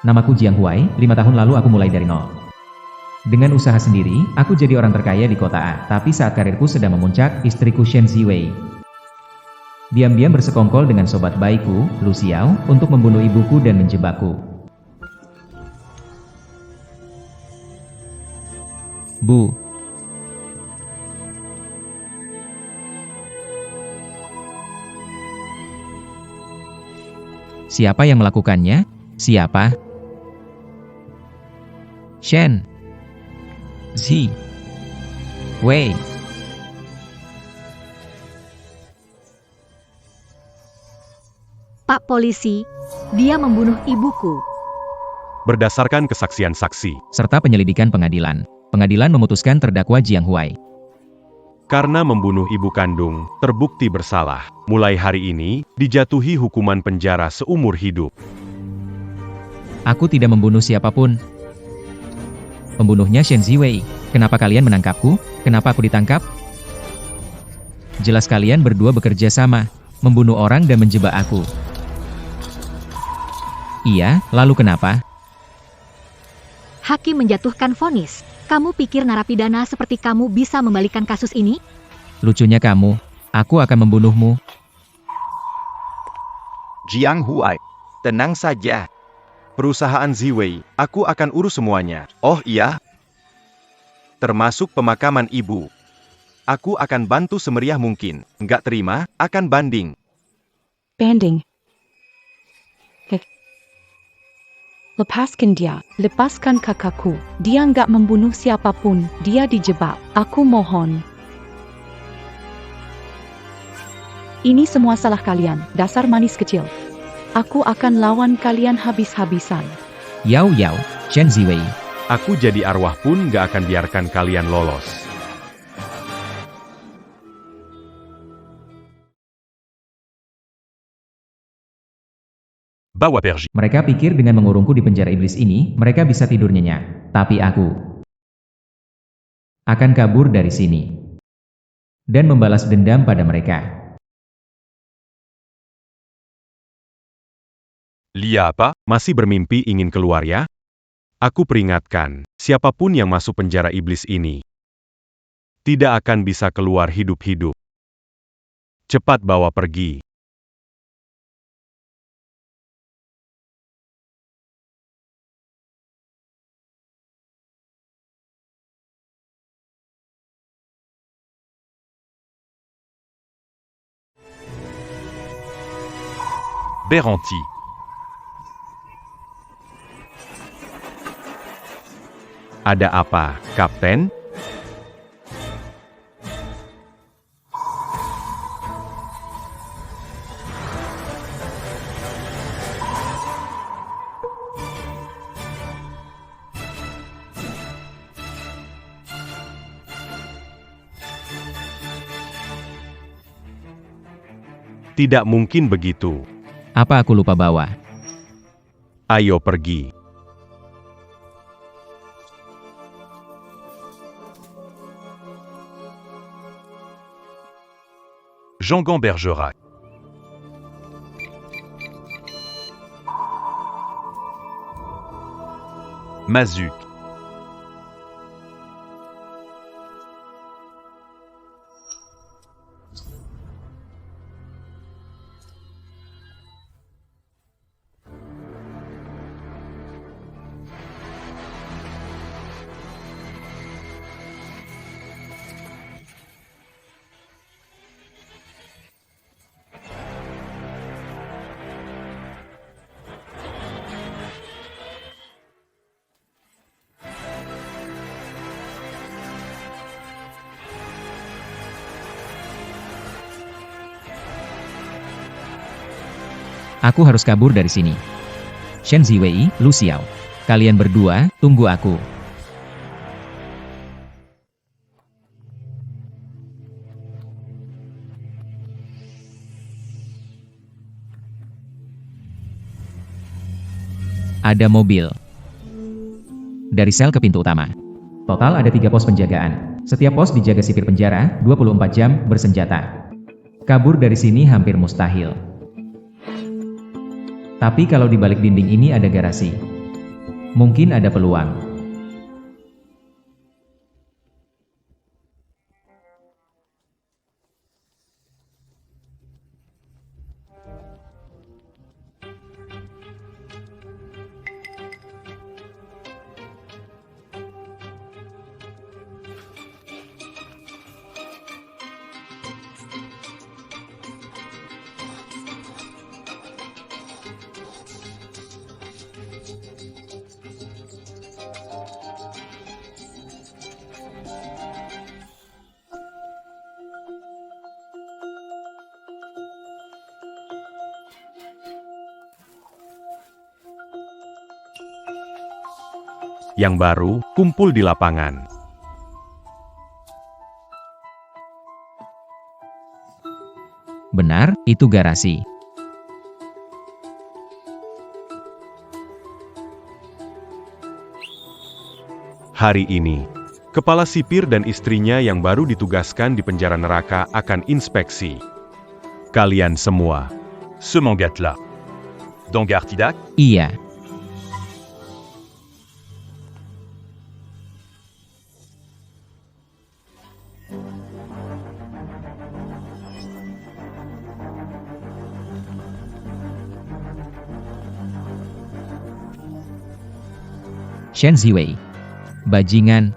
Namaku Jiang Huai, 5 tahun lalu aku mulai dari nol. Dengan usaha sendiri, aku jadi orang terkaya di kota A. Tapi saat karirku sedang memuncak, istriku Shen Ziwei diam-diam bersekongkol dengan sobat baikku, Lu Xiao, untuk membunuh ibuku dan menjebakku. Bu. Siapa yang melakukannya? Siapa? Shen Zi Wei. Pak Polisi, dia membunuh ibuku. Berdasarkan kesaksian saksi, Serta penyelidikan pengadilan, pengadilan memutuskan terdakwa Jiang Huai karena membunuh ibu kandung, terbukti bersalah. Mulai hari ini, dijatuhi hukuman penjara seumur hidup. Aku tidak membunuh siapapun. Pembunuhnya Shen Ziwei. Kenapa kalian menangkapku? Kenapa aku ditangkap? Jelas kalian berdua bekerja sama, membunuh orang dan menjebak aku. Iya, lalu kenapa? Hakim menjatuhkan vonis. Kamu pikir narapidana seperti kamu bisa membalikan kasus ini? Lucunya kamu, aku akan membunuhmu. Jiang Huai, tenang saja. Perusahaan Ziwei, aku akan urus semuanya. Oh iya? Termasuk pemakaman ibu. Aku akan bantu semeriah mungkin. Nggak terima, akan banding. Banding. Lepaskan dia, lepaskan kakakku. Dia nggak membunuh siapapun, dia dijebak. Aku mohon. Ini semua salah kalian, dasar manis kecil. Aku akan lawan kalian habis-habisan. Yao Yao, Shen Ziwei. Aku jadi arwah pun gak akan biarkan kalian lolos. Bawa pergi. Mereka pikir dengan mengurungku di penjara iblis ini, mereka bisa tidur nyenyak. Tapi aku akan kabur dari sini dan membalas dendam pada mereka. Lia apa? Masih bermimpi ingin keluar ya? Aku peringatkan, siapapun yang masuk penjara iblis ini tidak akan bisa keluar hidup-hidup. Cepat bawa pergi. Beranti. Ada apa, Kapten? Tidak mungkin begitu. Apa aku lupa bawa? Ayo pergi. Jean-Gon Bergerac. Mazuk. Aku harus kabur dari sini. Shen Ziwei, Lu Xiao. Kalian berdua, tunggu aku. Ada mobil. Dari sel ke pintu utama. Total ada 3 pos penjagaan. Setiap pos dijaga sipir penjara, 24 jam, bersenjata. Kabur dari sini hampir mustahil. Tapi kalau di balik dinding ini ada garasi. Mungkin ada peluang. Yang baru, kumpul di lapangan. Benar, itu garasi. Hari ini, kepala sipir dan istrinya yang baru ditugaskan di penjara neraka akan inspeksi. Kalian semua. Ce mangate-là. Dangar tidak? Iya. Shen Ziwei. Bajingan.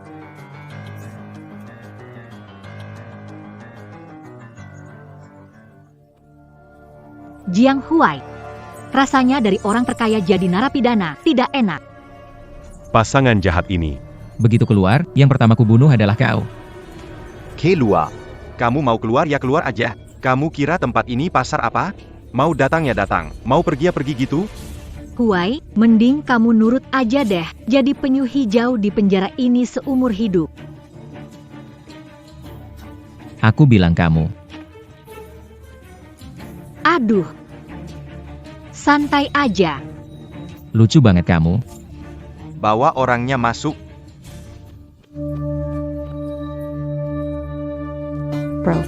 Jiang Huai. Rasanya dari orang terkaya jadi narapidana, tidak enak. Pasangan jahat ini. Begitu keluar, yang pertama kubunuh adalah kau. Keluar. Kamu mau keluar ya keluar aja. Kamu kira tempat ini pasar apa? Mau datang ya datang, mau pergi ya pergi gitu? Huai, mending kamu nurut aja deh, jadi penyu hijau di penjara ini seumur hidup. Aku bilang kamu. Aduh. Santai aja. Lucu banget kamu. Bawa orangnya masuk. Bro.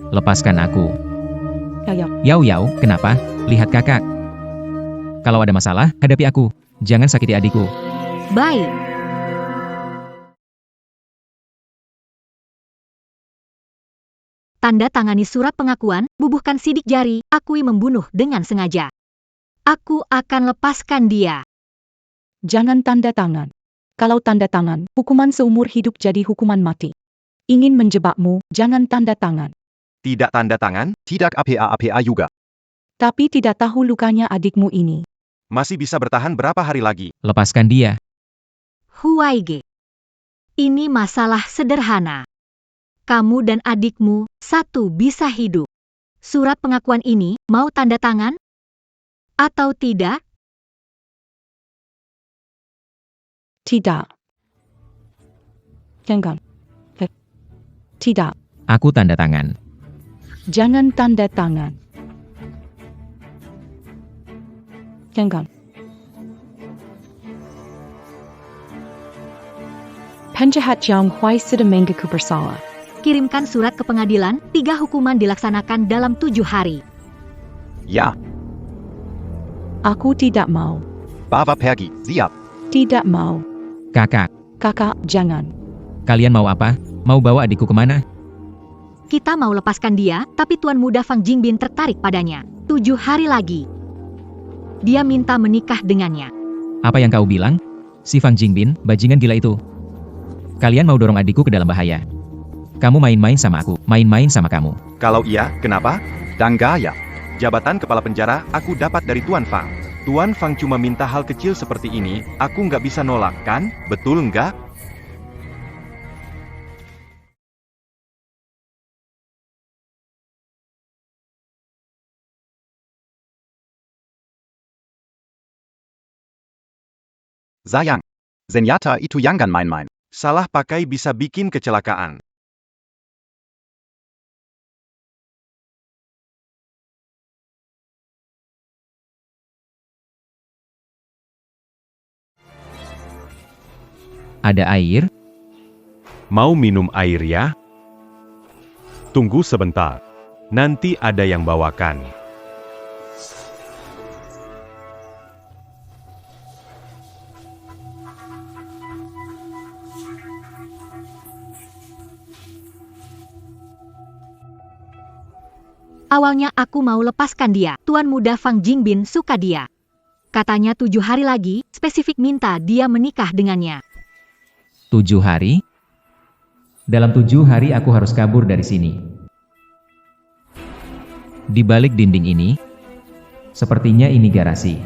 Lepaskan aku. Yao. Yao Yao, kenapa? Lihat kakak. Kalau ada masalah, hadapi aku. Jangan sakiti adikku. Baik. Tanda tangani surat pengakuan, bubuhkan sidik jari, akui membunuh dengan sengaja. Aku akan lepaskan dia. Jangan tanda tangan. Kalau tanda tangan, hukuman seumur hidup jadi hukuman mati. Ingin menjebakmu, jangan tanda tangan. Tidak tanda tangan, tidak apa-apa juga. Tapi tidak tahu lukanya adikmu ini. Masih bisa bertahan berapa hari lagi? Lepaskan dia. Huaige. Ini masalah sederhana. Kamu dan adikmu, satu bisa hidup. Surat pengakuan ini, mau tanda tangan? Atau tidak? Tidak. Jangan. Tidak. Aku tanda tangan. Jangan tanda tangan. Jangan. Penjahat Jiang Huai sudah mengaku bersalah. Kirimkan surat ke pengadilan, 3 hukuman dilaksanakan dalam 7 hari. Ya, Aku tidak mau. bawa pergi, siap. Tidak mau. Kakak, Kakak, jangan. kalian mau apa? Mau bawa adikku kemana? Kita mau lepaskan dia, tapi Tuan Muda Fang Jingbin tertarik padanya. 7 hari lagi. Dia minta menikah dengannya. Apa yang kau bilang? Si Fang Jingbin, bajingan gila itu. Kalian mau dorong adikku ke dalam bahaya. Kamu main-main sama aku, main-main sama kamu. Kalau iya, kenapa? Dan gaya. Jabatan kepala penjara, aku dapat dari Tuan Fang. Tuan Fang cuma minta hal kecil seperti ini, aku nggak bisa nolak, kan? Betul nggak? Sayang. Zenyatta itu jangan main-main. Salah pakai bisa bikin kecelakaan. Ada air? Mau minum air ya? Tunggu sebentar. Nanti ada yang bawakan. Awalnya aku mau lepaskan dia. Tuan muda Fang Jingbin suka dia. Katanya 7 hari lagi, spesifik minta dia menikah dengannya. 7 hari? Dalam 7 hari aku harus kabur dari sini. Di balik dinding ini, sepertinya ini garasi.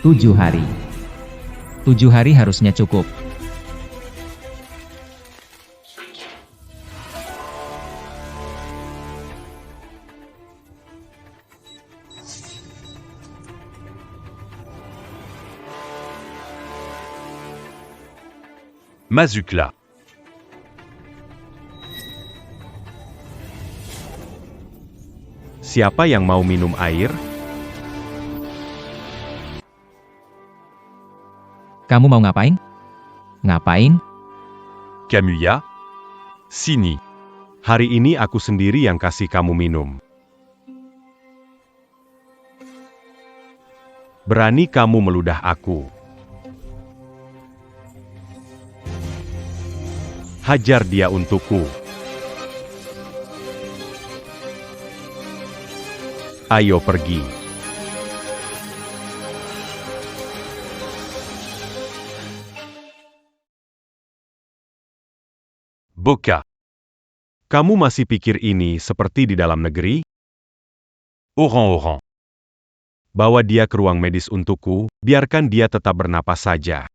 7 hari. 7 hari harusnya cukup. Mazukla. Siapa yang mau minum air? Kamu mau ngapain? Ngapain? Kamuya. Sini. Hari ini aku sendiri yang kasih kamu minum. Berani kamu meludah aku. Hajar dia untukku. Ayo pergi. Boka. Kamu masih pikir ini seperti di dalam negeri? Oran-Oran. Bawa dia ke ruang medis untukku, biarkan dia tetap bernapas saja.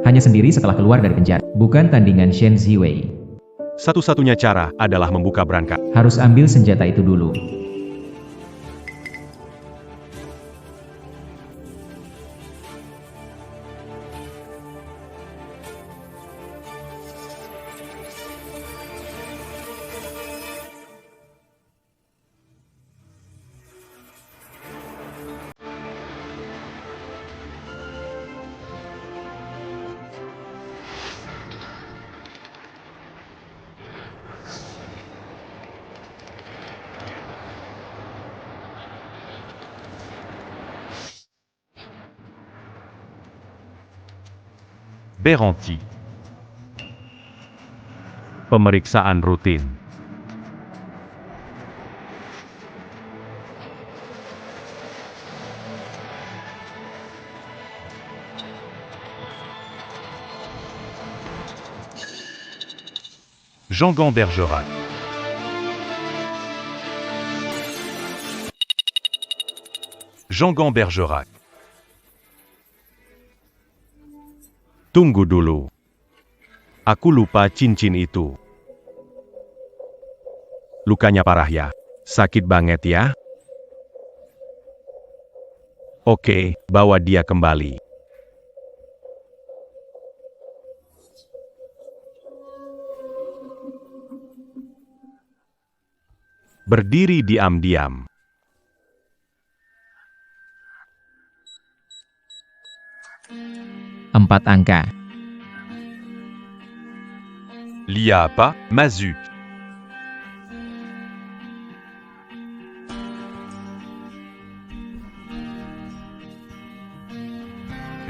Hanya sendiri setelah keluar dari penjara. Bukan tandingan Shen Ziwei. Satu-satunya cara adalah membuka berangkat. Harus ambil senjata itu dulu. Beranti. Pemeriksaan rutin. Jean-Gon Bergerac. Jean-Gon Bergerac. Tunggu dulu. Aku lupa cincin itu. Lukanya parah ya? Sakit banget ya? Oke, bawa dia kembali. Berdiri diam-diam. Empat angka. Liapa. Mazuk.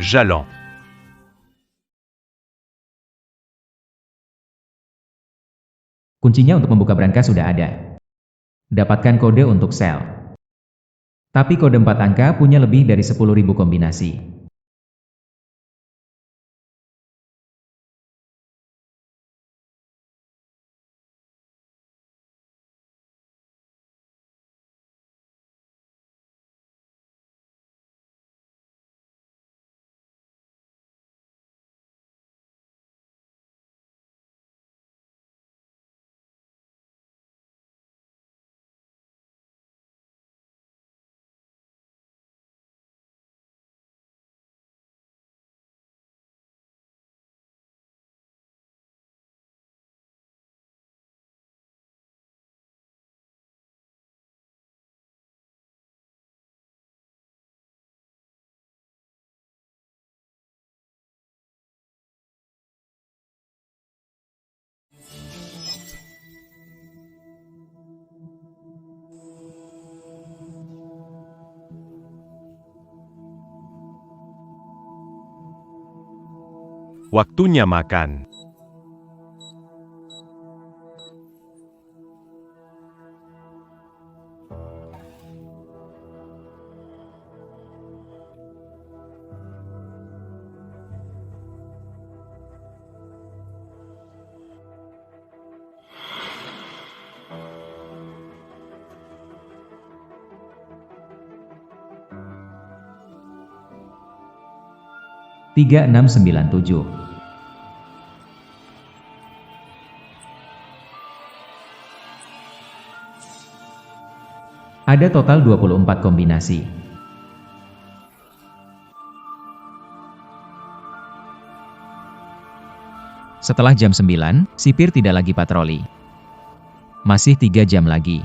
Jalan. Kuncinya untuk membuka brankas sudah ada. Dapatkan kode untuk sel. Tapi kode 4 angka punya lebih dari 10.000 kombinasi. Waktunya makan. Tiga enam sembilan tujuh. Ada total 24 kombinasi. Setelah jam 9, sipir tidak lagi patroli. Masih 3 jam lagi.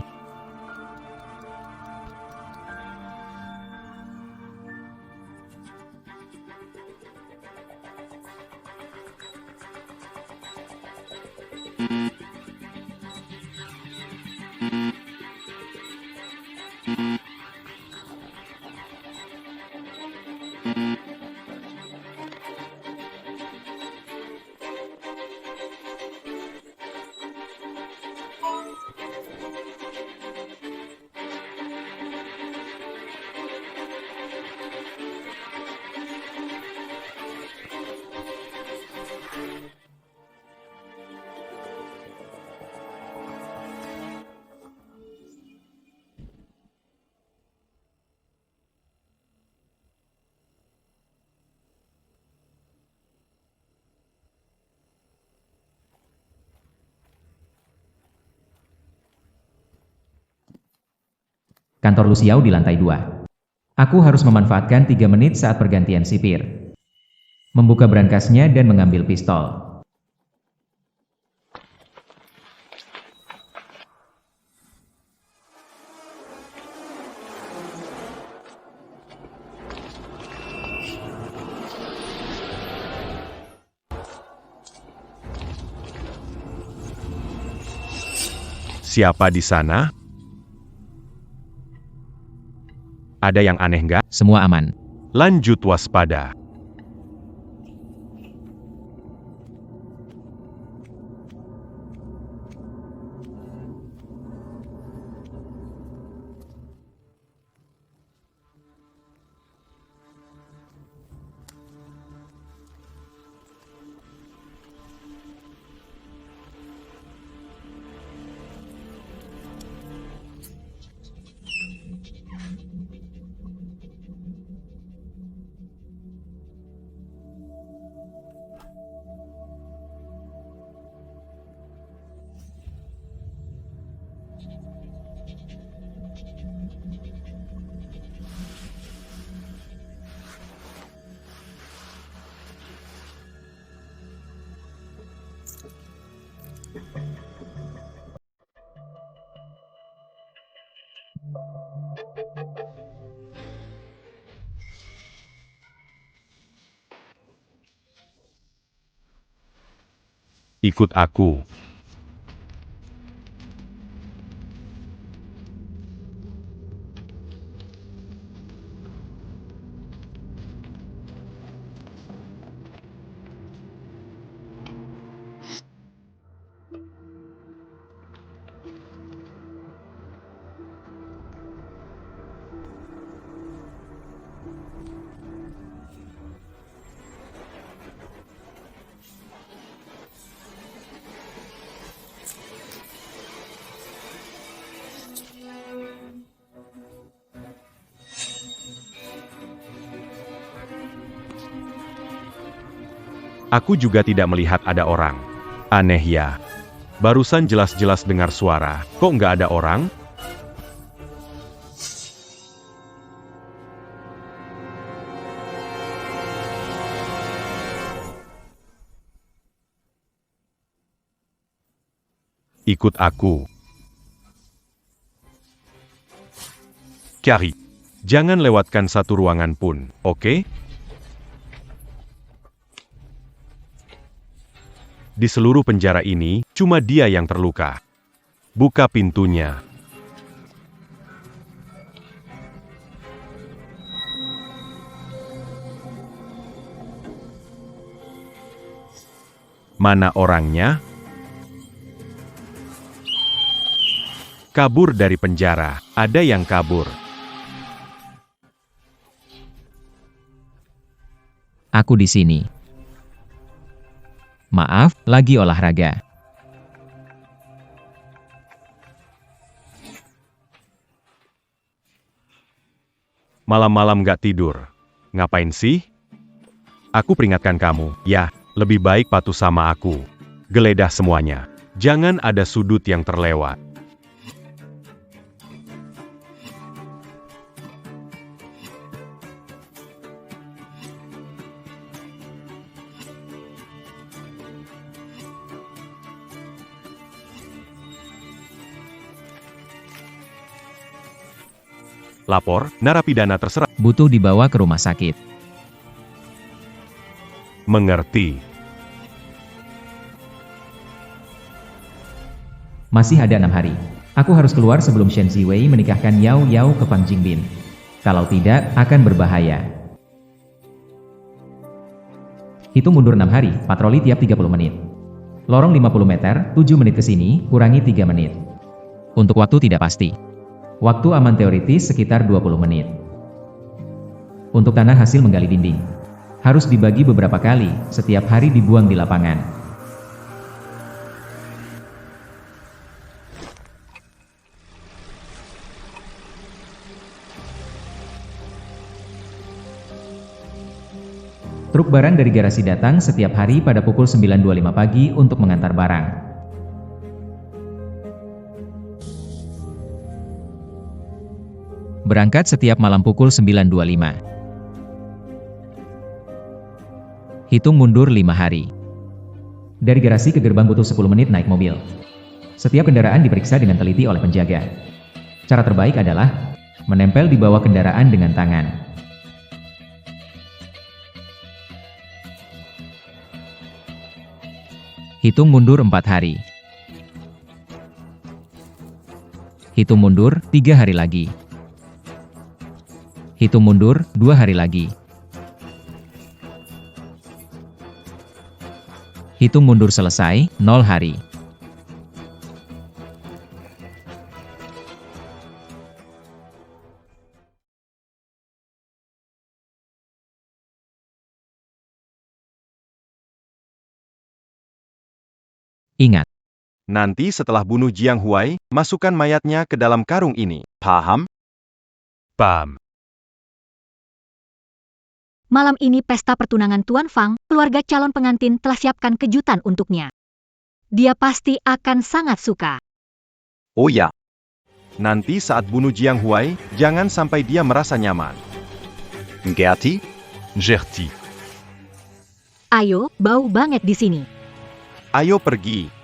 Kantor Luciao di lantai 2. Aku harus memanfaatkan 3 menit saat pergantian sipir. Membuka brankasnya dan mengambil pistol. Siapa di sana? Ada yang aneh nggak? Semua aman. Lanjut waspada. Ikut aku. Aku juga tidak melihat ada orang. Aneh ya. Barusan jelas-jelas dengar suara, kok nggak ada orang? Ikut aku. Carrie, jangan lewatkan satu ruangan pun, oke? Di seluruh penjara ini, cuma dia yang terluka. Buka pintunya. Mana orangnya? Kabur dari penjara. Ada yang kabur. Aku di sini. Maaf, lagi olahraga. Malam-malam gak tidur. Ngapain sih? Aku peringatkan kamu, ya, lebih baik patuh sama aku. Geledah semuanya. Jangan ada sudut yang terlewat. Lapor, narapidana terserah. Butuh dibawa ke rumah sakit. Mengerti. Masih ada 6 hari. Aku harus keluar sebelum Shen Ziwei menikahkan Yao Yao ke Fang Jingbin. Kalau tidak, akan berbahaya. Hitung mundur 6 hari, patroli tiap 30 menit. Lorong 50 meter, 7 menit ke sini, kurangi 3 menit. Untuk waktu tidak pasti. Waktu aman teoritis sekitar 20 menit. Untuk tanah hasil menggali dinding. Harus dibagi beberapa kali, setiap hari dibuang di lapangan. Truk barang dari garasi datang setiap hari pada pukul 9.25 pagi untuk mengantar barang. Berangkat setiap malam pukul 9.25. Hitung mundur 5 hari. Dari garasi ke gerbang butuh 10 menit naik mobil. Setiap kendaraan diperiksa dengan teliti oleh penjaga. Cara terbaik adalah menempel di bawah kendaraan dengan tangan. Hitung mundur 4 hari. Hitung mundur 3 hari lagi. Hitung mundur 2 hari lagi. Hitung mundur selesai, 0 hari. Ingat, Nanti setelah bunuh Jiang Huai, masukkan mayatnya ke dalam karung ini. Paham? Pam. Malam ini pesta pertunangan Tuan Fang, keluarga calon pengantin telah siapkan kejutan untuknya. Dia pasti akan sangat suka. Oh ya. Nanti saat bunuh Jiang Huai, jangan sampai dia merasa nyaman. Gerti? Gerti. Ayo, bau banget di sini. Ayo pergi.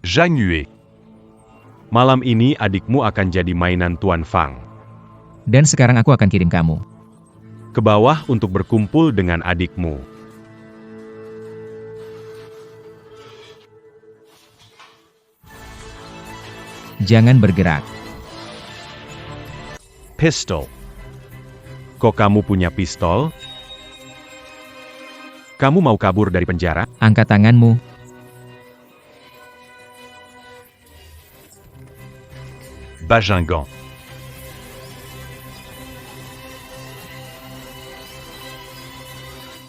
Zhang Yue. Malam ini adikmu akan jadi mainan Tuan Fang. dan sekarang aku akan kirim kamu. Ke bawah untuk berkumpul dengan adikmu. Jangan bergerak. Pistol. Kok kamu punya pistol? Kamu mau kabur dari penjara? Angkat tanganmu. Bajingan.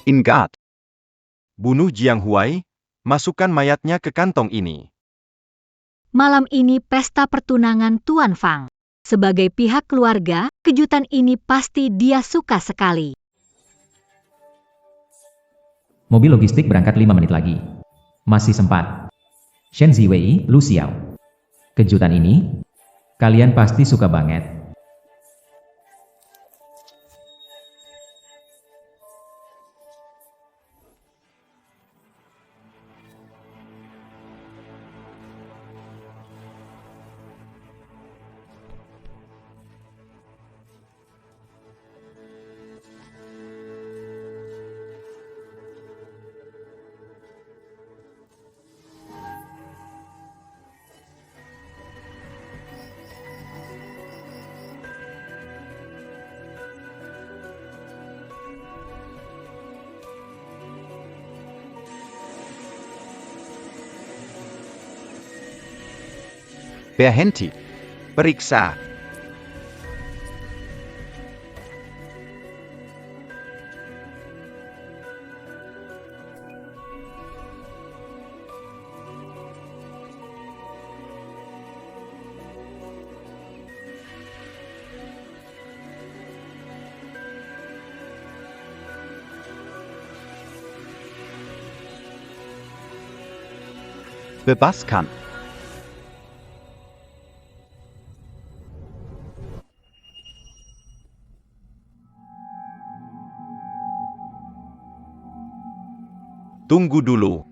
Ingat. Bunuh Jiang Huai, masukkan mayatnya ke kantong ini. Malam ini pesta pertunangan Tuan Fang. Sebagai pihak keluarga, kejutan ini pasti dia suka sekali. Mobil logistik berangkat 5 menit lagi. Masih sempat. Shen Ziwei, Lu Xiao. Kejutan ini, kalian pasti suka banget. Berhenti. Periksa. Bebaskan. Tunggu dulu.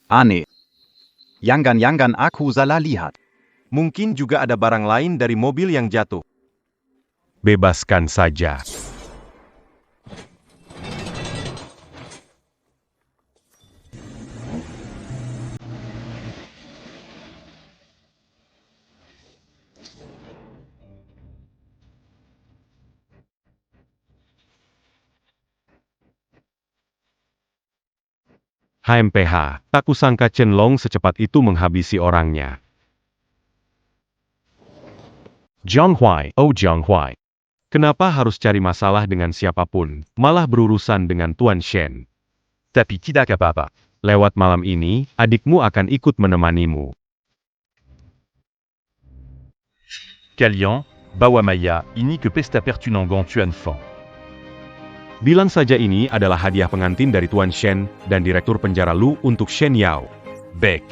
Aneh. Jangan-jangan aku salah lihat. Mungkin juga ada barang lain dari mobil yang jatuh. Bebaskan saja. HMPH, tak kusangka Chen Long secepat itu menghabisi orangnya. Jiang Huai, oh Jiang Huai. Kenapa harus cari masalah dengan siapapun, malah berurusan dengan Tuan Shen? Tapi tidak apa-apa. Lewat malam ini, adikmu akan ikut menemanimu. Kalian, bawa Maya, ini ke pesta pertunangan Tuan Fang. Bilang saja ini adalah hadiah pengantin dari Tuan Shen dan Direktur Penjara Lu untuk Shen Yao. Baik.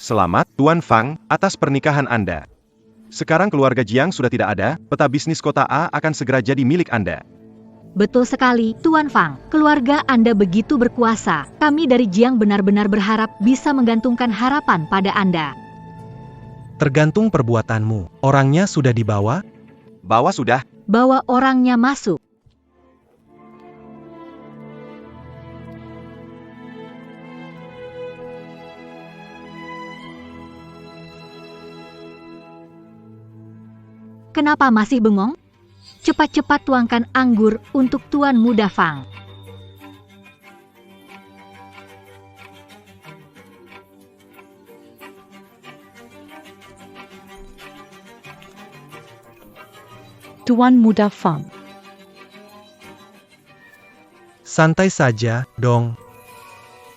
Selamat, Tuan Fang, atas pernikahan Anda. Sekarang keluarga Jiang sudah tidak ada, peta bisnis kota A akan segera jadi milik Anda. Betul sekali, Tuan Fang. Keluarga Anda begitu berkuasa. Kami dari Jiang benar-benar berharap bisa menggantungkan harapan pada Anda. Tergantung perbuatanmu. Orangnya sudah dibawa? Bawa sudah. Bawa orangnya masuk. Kenapa masih bengong? Cepat-cepat tuangkan anggur untuk Tuan Muda Fang. Tuan Muda Fang. Santai saja, dong.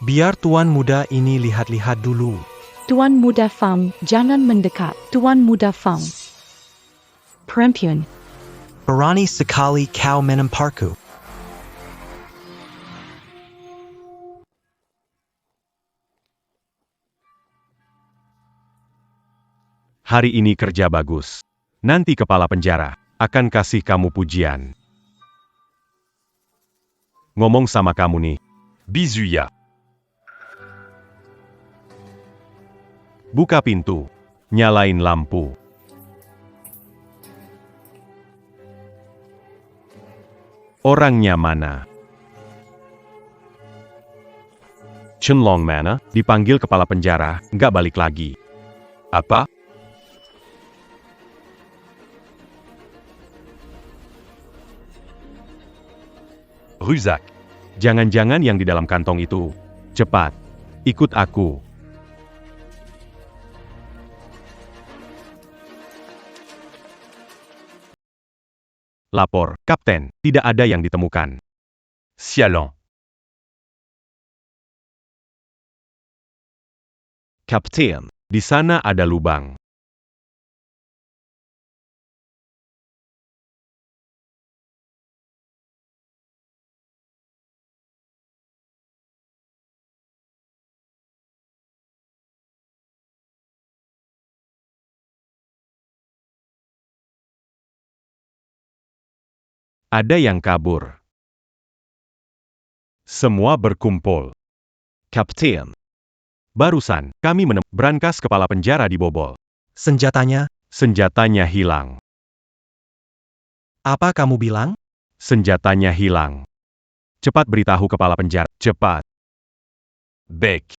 Biar Tuan Muda ini lihat-lihat dulu. Tuan Muda Fang, jangan mendekat. Tuan Muda Fang. Perempuan. Berani sekali kau menemparku. Hari ini kerja bagus. Nanti kepala penjara akan kasih kamu pujian. Ngomong sama kamu nih. Bisous ya. Buka pintu. Nyalain lampu. Orangnya mana? Chen Long mana? Dipanggil kepala penjara, nggak balik lagi. Apa? Rusak. Jangan-jangan yang di dalam kantong itu. Cepat. Ikut aku. Lapor, Kapten, tidak ada yang ditemukan. Sialan. Kapten, di sana ada lubang. Ada yang kabur. Semua berkumpul. Kapten. Barusan, kami menemukan brankas kepala penjara dibobol. Senjatanya, Senjatanya hilang. apa kamu bilang? Senjatanya hilang. Cepat beritahu kepala penjara. Cepat. Bec.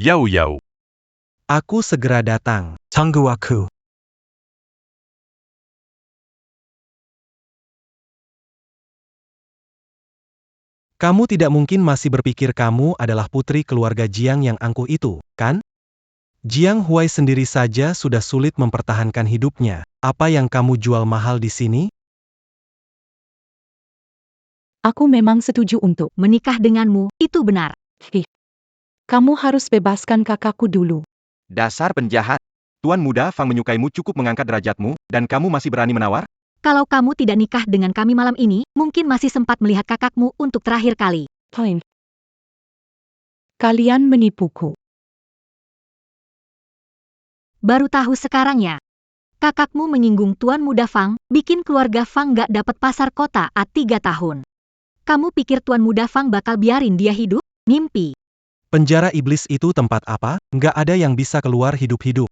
Yao Yao. Aku segera datang. Tunggu aku. Kamu tidak mungkin masih berpikir kamu adalah putri keluarga Jiang yang angkuh itu, kan? Jiang Huai sendiri saja sudah sulit mempertahankan hidupnya. Apa yang kamu jual mahal di sini? Aku memang setuju untuk. Menikah denganmu, itu benar. Kamu harus bebaskan kakakku dulu. Dasar penjahat. Tuan Muda Fang menyukaimu cukup mengangkat derajatmu, dan kamu masih berani menawar? Kalau kamu tidak nikah dengan kami malam ini, mungkin masih sempat melihat kakakmu untuk terakhir kali. Fine. Kalian menipuku. Baru tahu sekarang ya. Kakakmu menyinggung Tuan Muda Fang, bikin keluarga Fang gak dapat pasar kota 3 tahun. Kamu pikir Tuan Muda Fang bakal biarin dia hidup? Mimpi. Penjara iblis itu tempat apa? Nggak ada yang bisa keluar hidup-hidup.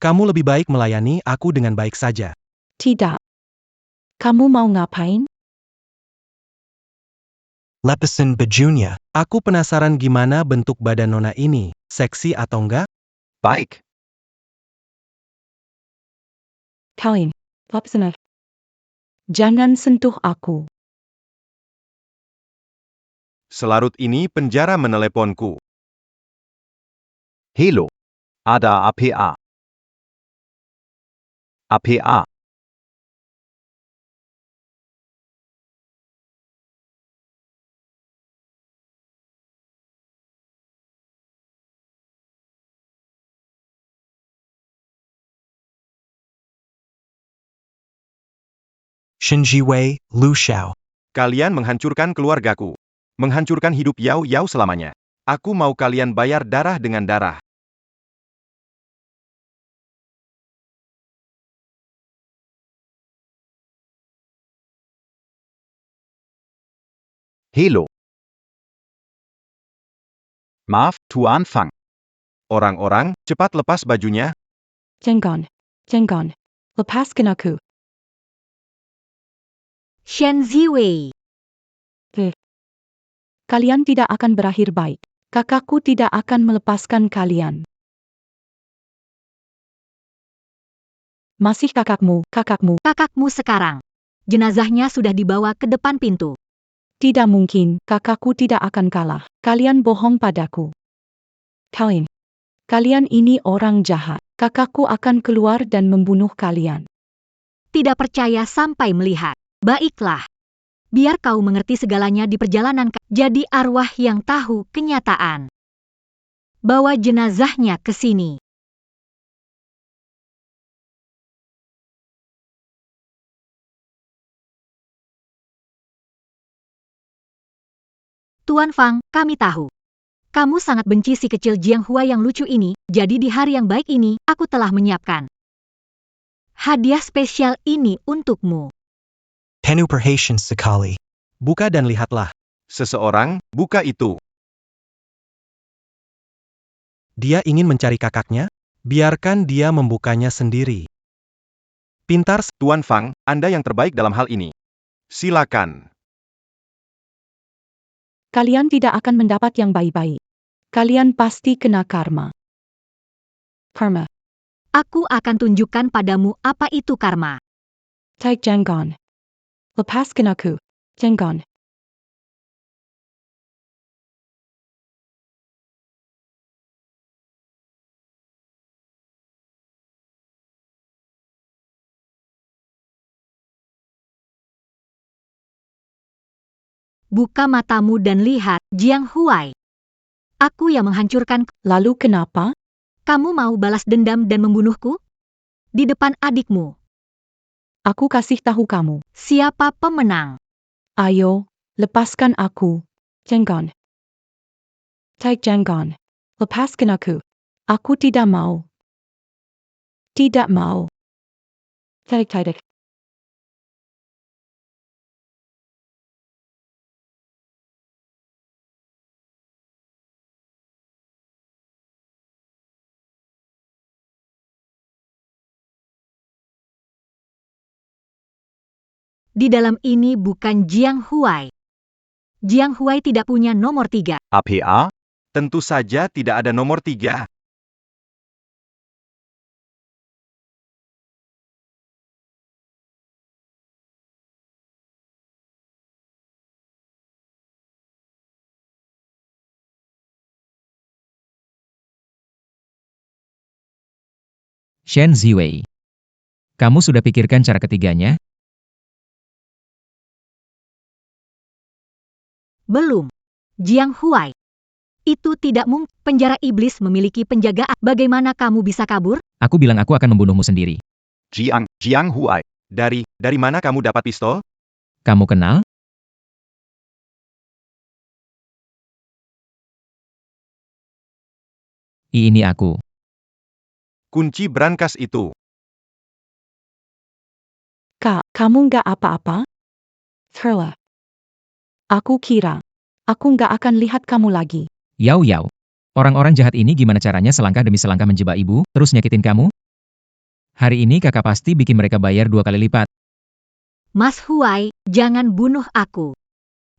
Kamu lebih baik melayani aku dengan baik saja. Tidak. Kamu mau ngapain? Lepasin bajunya. Aku penasaran gimana bentuk badan nona ini. Seksi atau enggak? Baik. Kalian. Lepasin. Jangan sentuh aku. Selarut ini penjara meneleponku. Hello. Ada APA. APA. Shinjiwei, Lu Xiao. Kalian menghancurkan keluargaku. Menghancurkan hidup Yao Yao selamanya. Aku mau kalian bayar darah dengan darah. Hello. Maaf, Tuan Fang. Orang-orang, cepat lepas bajunya. Jangan. Jangan. Lepaskan aku. Shen Ziwei. Kalian tidak akan berakhir baik. Kakakku tidak akan melepaskan kalian. Masih kakakmu. Kakakmu sekarang. Jenazahnya sudah dibawa ke depan pintu. Tidak mungkin, kakakku tidak akan kalah. Kalian bohong padaku. Kalian ini orang jahat. Kakakku akan keluar dan membunuh kalian. Tidak percaya sampai melihat. Baiklah. Biar kau mengerti segalanya di perjalanan. Jadi arwah yang tahu kenyataan. Bawa jenazahnya ke sini. Tuan Fang, kami tahu. Kamu sangat benci si kecil Jiang Hua yang lucu ini, jadi di hari yang baik ini, aku telah menyiapkan hadiah spesial ini untukmu. Penuh perhatian sekali. Buka dan lihatlah. Seseorang, buka itu. Dia ingin mencari kakaknya? Biarkan dia membukanya sendiri. Pintar, Tuan Fang, Anda yang terbaik dalam hal ini. Silakan. Kalian tidak akan mendapat yang baik-baik. Kalian pasti kena karma. Karma. Aku akan tunjukkan padamu apa itu karma. Jangan. Lepaskan aku. Jangan. Buka matamu dan lihat, Jiang Huai. Aku yang menghancurkan. Lalu kenapa? Kamu mau balas dendam dan membunuhku? Di depan adikmu. Aku kasih tahu kamu. Siapa pemenang? Ayo, lepaskan aku. Jangan. Jangan. Lepaskan aku. Aku tidak mau. Tidak mau. Tidak. Di dalam ini bukan Jiang Huai. Jiang Huai tidak punya nomor 3. APA, Tentu saja tidak ada nomor 3. Shen Ziwei. Kamu sudah pikirkan cara ketiganya? Belum. Jiang Huai. Itu tidak mungkin. Penjara iblis memiliki penjagaan. Bagaimana kamu bisa kabur? Aku bilang aku akan membunuhmu sendiri. Jiang Huai. Dari mana kamu dapat pistol? Kamu kenal? Ini aku. Kunci brankas itu. Kak, kamu nggak apa-apa? Thriller. Aku kira, aku nggak akan lihat kamu lagi. Yao Yao. Orang-orang jahat ini gimana caranya selangkah demi selangkah menjebak ibu, terus nyakitin kamu? Hari ini kakak pasti bikin mereka bayar 2 kali lipat. Mas Huai, jangan bunuh aku.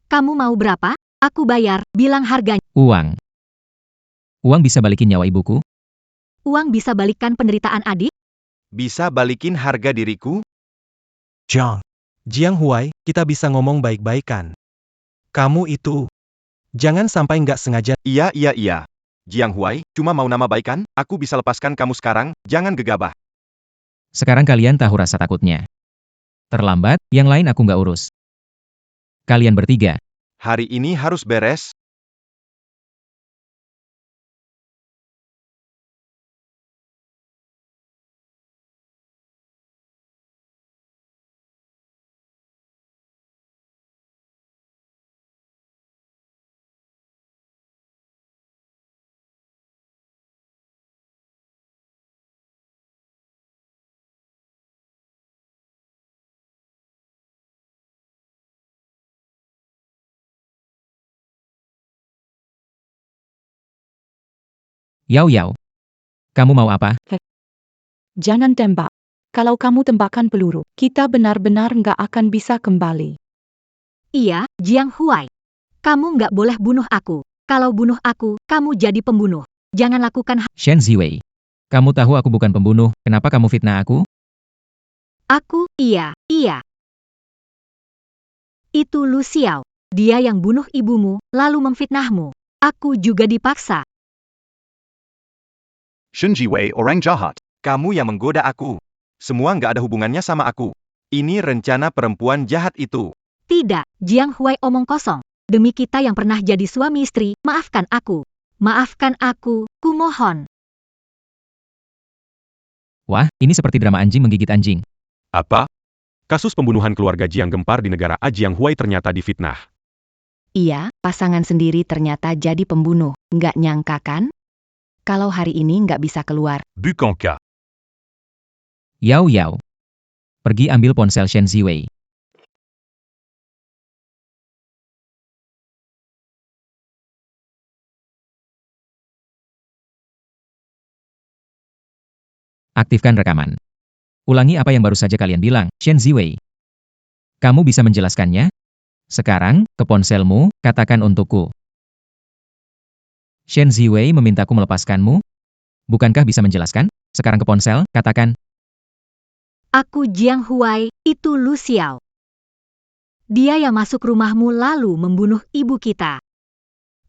Kamu mau berapa? Aku bayar, bilang harganya. Uang. Uang bisa balikin nyawa ibuku? Uang bisa balikkan penderitaan adik? Bisa balikin harga diriku? Jiang Huai, kita bisa ngomong baik-baikan. Kamu itu. Jangan sampai nggak sengaja. Iya. Jiang Huai, cuma mau nama baikan, aku bisa lepaskan kamu sekarang, jangan gegabah. Sekarang kalian tahu rasa takutnya. Terlambat, yang lain aku nggak urus. Kalian bertiga. Hari ini harus beres. Yao Yao. Kamu mau apa? Jangan tembak. Kalau kamu tembakkan peluru, kita benar-benar nggak akan bisa kembali. Iya, Jiang Huai. Kamu nggak boleh bunuh aku. Kalau bunuh aku, kamu jadi pembunuh. Jangan lakukan hal. Shen Ziwei. Kamu tahu aku bukan pembunuh, kenapa kamu fitnah aku? Aku, iya. Itu Lu Xiao. Dia yang bunuh ibumu, lalu memfitnahmu. Aku juga dipaksa. Shen Ziwei orang jahat. Kamu yang menggoda aku. Semua nggak ada hubungannya sama aku. Ini rencana perempuan jahat itu. Tidak, Jiang Huai omong kosong. Demi kita yang pernah jadi suami istri, maafkan aku. Maafkan aku, kumohon. Wah, ini seperti drama anjing menggigit anjing. Apa? Kasus pembunuhan keluarga Jiang Gempar di negara A Jiang Huai ternyata difitnah. Iya, pasangan sendiri ternyata jadi pembunuh. Nggak nyangka kan? Kalau hari ini nggak bisa keluar. Bukanka. Yao Yao. Pergi ambil ponsel Shen Ziwei. Aktifkan rekaman. Ulangi apa yang baru saja kalian bilang, Shen Ziwei. Kamu bisa menjelaskannya? Sekarang, ke ponselmu, katakan untukku. Shen Ziwei memintaku melepaskanmu? Bukankah bisa menjelaskan? Sekarang ke ponsel, katakan. Aku Jiang Huai, itu Lu Xiao. Dia yang masuk rumahmu lalu membunuh ibu kita.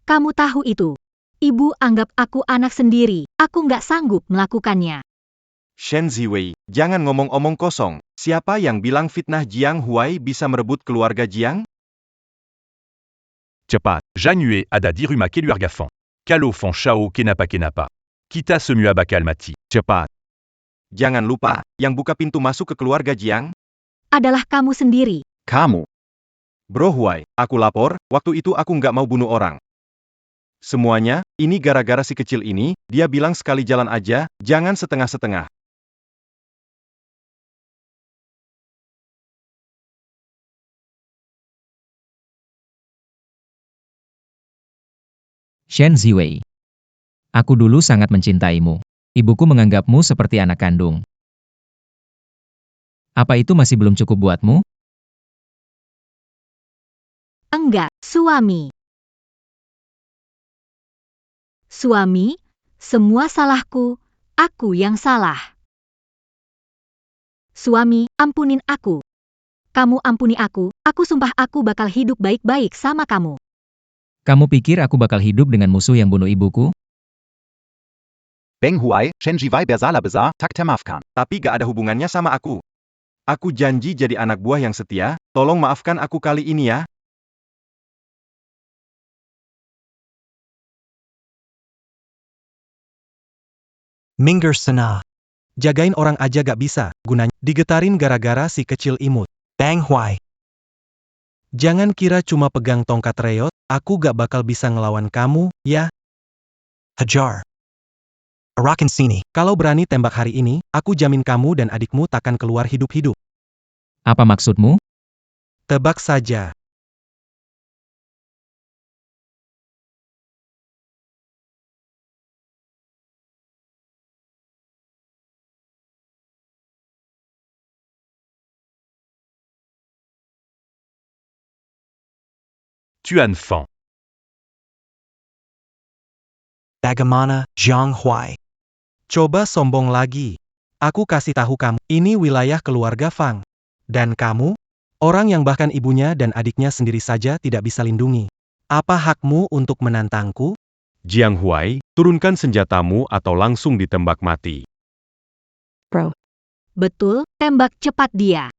Kamu tahu itu. Ibu anggap aku anak sendiri, aku nggak sanggup melakukannya. Shen Ziwei, jangan ngomong-omong kosong. Siapa yang bilang fitnah Jiang Huai bisa merebut keluarga Jiang? Cepat. Janue ada diruma keluarga fan. Kalo fan shao kenapa. Kita semua bakal mati. Cepat. Jangan lupa, yang buka pintu masuk ke keluarga Jiang? Adalah kamu sendiri. Kamu. Bro Huai, aku lapor, waktu itu aku nggak mau bunuh orang. Semuanya, ini gara-gara si kecil ini, dia bilang sekali jalan aja, jangan setengah-setengah. Shen Ziwei. Aku dulu sangat mencintaimu. Ibuku menganggapmu seperti anak kandung. Apa itu masih belum cukup buatmu? Enggak, suami. Suami, semua salahku, aku yang salah. Suami, ampunin aku. Kamu ampuni aku sumpah aku bakal hidup baik-baik sama kamu. Kamu pikir aku bakal hidup dengan musuh yang bunuh ibuku? Beng Huai, Shenji Wei Bersala Besar, Tak Maafkan. Tapi gak ada hubungannya sama aku. Aku janji jadi anak buah yang setia, tolong maafkan aku kali ini ya. Minggir sana. Jagain orang aja gak bisa, gunanya digetarin gara-gara si kecil imut. Bang Huai. Jangan kira cuma pegang tongkat reot, aku gak bakal bisa ngelawan kamu, ya? Hajar. Arakan sini. Kalau berani tembak hari ini, aku jamin kamu dan adikmu takkan keluar hidup-hidup. Apa maksudmu? Tebak saja. Tuan Fan. Bagaimana, Jiang Huai? Coba sombong lagi. Aku kasih tahu kamu, ini wilayah keluarga Fang. Dan kamu? Orang yang bahkan ibunya dan adiknya sendiri saja tidak bisa lindungi. Apa hakmu untuk menantangku? Jiang Huai, turunkan senjatamu atau langsung ditembak mati. Betul, tembak cepat dia.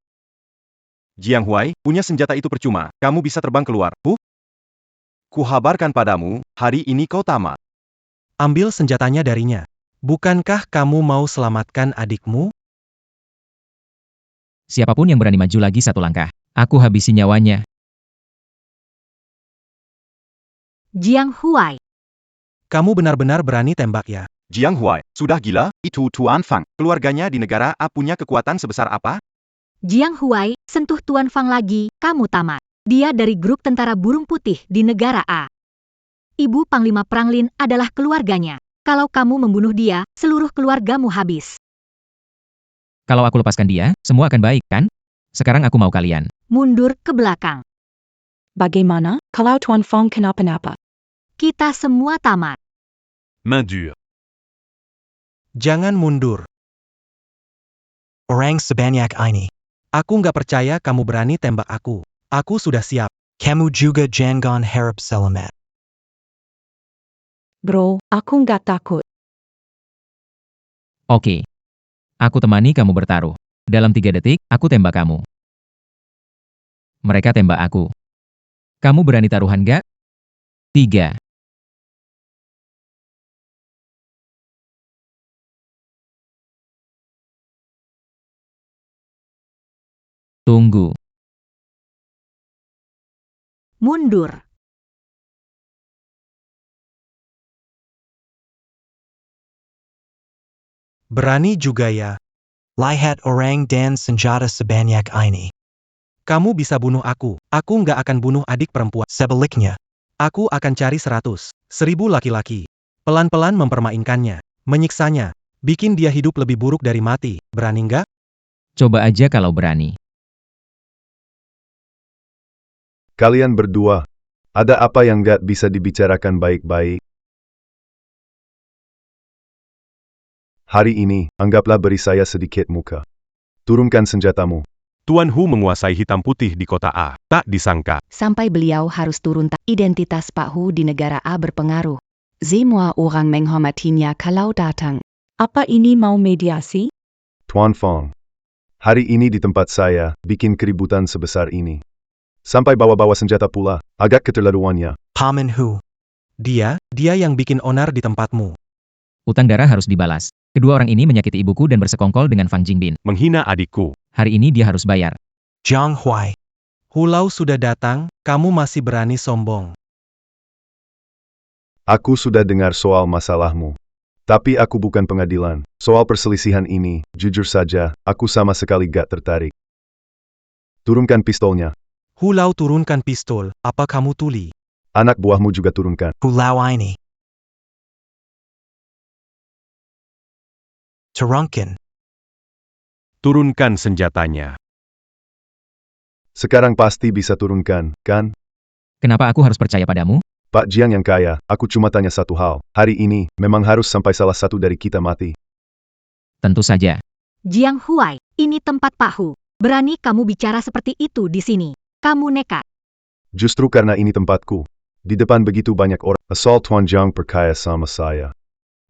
Jiang Huai, punya senjata itu percuma, kamu bisa terbang keluar. Kuhabarkan padamu, hari ini kau tamat. Ambil senjatanya darinya. Bukankah kamu mau selamatkan adikmu? Siapapun yang berani maju lagi satu langkah, aku habisi nyawanya. Jiang Huai. Kamu benar-benar berani tembak ya? Jiang Huai, sudah gila? Itu Tuan Fang. Keluarganya di negara A punya kekuatan sebesar apa? Jiang Huai, sentuh Tuan Fang lagi, kamu tamat. Dia dari grup tentara burung putih di negara A. Ibu Panglima Perang Lin adalah keluarganya. Kalau kamu membunuh dia, seluruh keluargamu habis. Kalau aku lepaskan dia, semua akan baik, kan? Sekarang aku mau kalian. Mundur ke belakang. Bagaimana kalau Tuan Fang kenapa-napa? Kita semua tamat. Main dure. Jangan mundur. Orang sebanyak ini. Aku nggak percaya kamu berani tembak aku. Aku sudah siap. Kamu juga jangan harap selamat. Bro, aku nggak takut. Oke. Aku temani kamu bertaruh. Dalam 3 detik, aku tembak kamu. Mereka tembak aku. Kamu berani taruhan gak? 3. Tunggu. Mundur. Berani juga ya. Lihat orang dan senjata sebanyak ini. Kamu bisa bunuh aku nggak akan bunuh adik perempuan. Sebaliknya, aku akan cari 100, 1000 laki-laki. Pelan-pelan mempermainkannya, menyiksanya, bikin dia hidup lebih buruk dari mati. Berani nggak? Coba aja kalau berani. Kalian berdua, ada apa yang gak bisa dibicarakan baik-baik? Hari ini, anggaplah beri saya sedikit muka. Turunkan senjatamu. Tuan Hu menguasai hitam putih di kota A. Tak disangka. Sampai beliau harus turun. Identitas Pak Hu di negara A berpengaruh. Semua orang menghormatinya kalau datang. Apa ini mau mediasi? Tuan Fang. Hari ini di tempat saya, bikin keributan sebesar ini. Sampai bawa-bawa senjata pula, agak keterlaluannya. Paman Hu. Dia yang bikin onar di tempatmu. Utang darah harus dibalas. Kedua orang ini menyakiti ibuku dan bersekongkol dengan Fang Jingbin. Menghina adikku. Hari ini dia harus bayar. Jiang Huai. Hulau sudah datang, kamu masih berani sombong. Aku sudah dengar soal masalahmu. Tapi aku bukan pengadilan. Soal perselisihan ini, jujur saja, aku sama sekali gak tertarik. Turunkan pistolnya. Hulau turunkan pistol, apa kamu tuli? Anak buahmu juga turunkan. Hulau ini. Turunkan. Turunkan senjatanya. Sekarang pasti bisa turunkan, kan? Kenapa aku harus percaya padamu? Pak Jiang yang kaya, aku cuma tanya satu hal. Hari ini, memang harus sampai salah satu dari kita mati. Tentu saja. Jiang Huai, ini tempat Pak Hu. Berani kamu bicara seperti itu di sini. Kamu nekat. Justru karena ini tempatku. Di depan begitu banyak orang, asal Tuan Jiang percaya sama saya.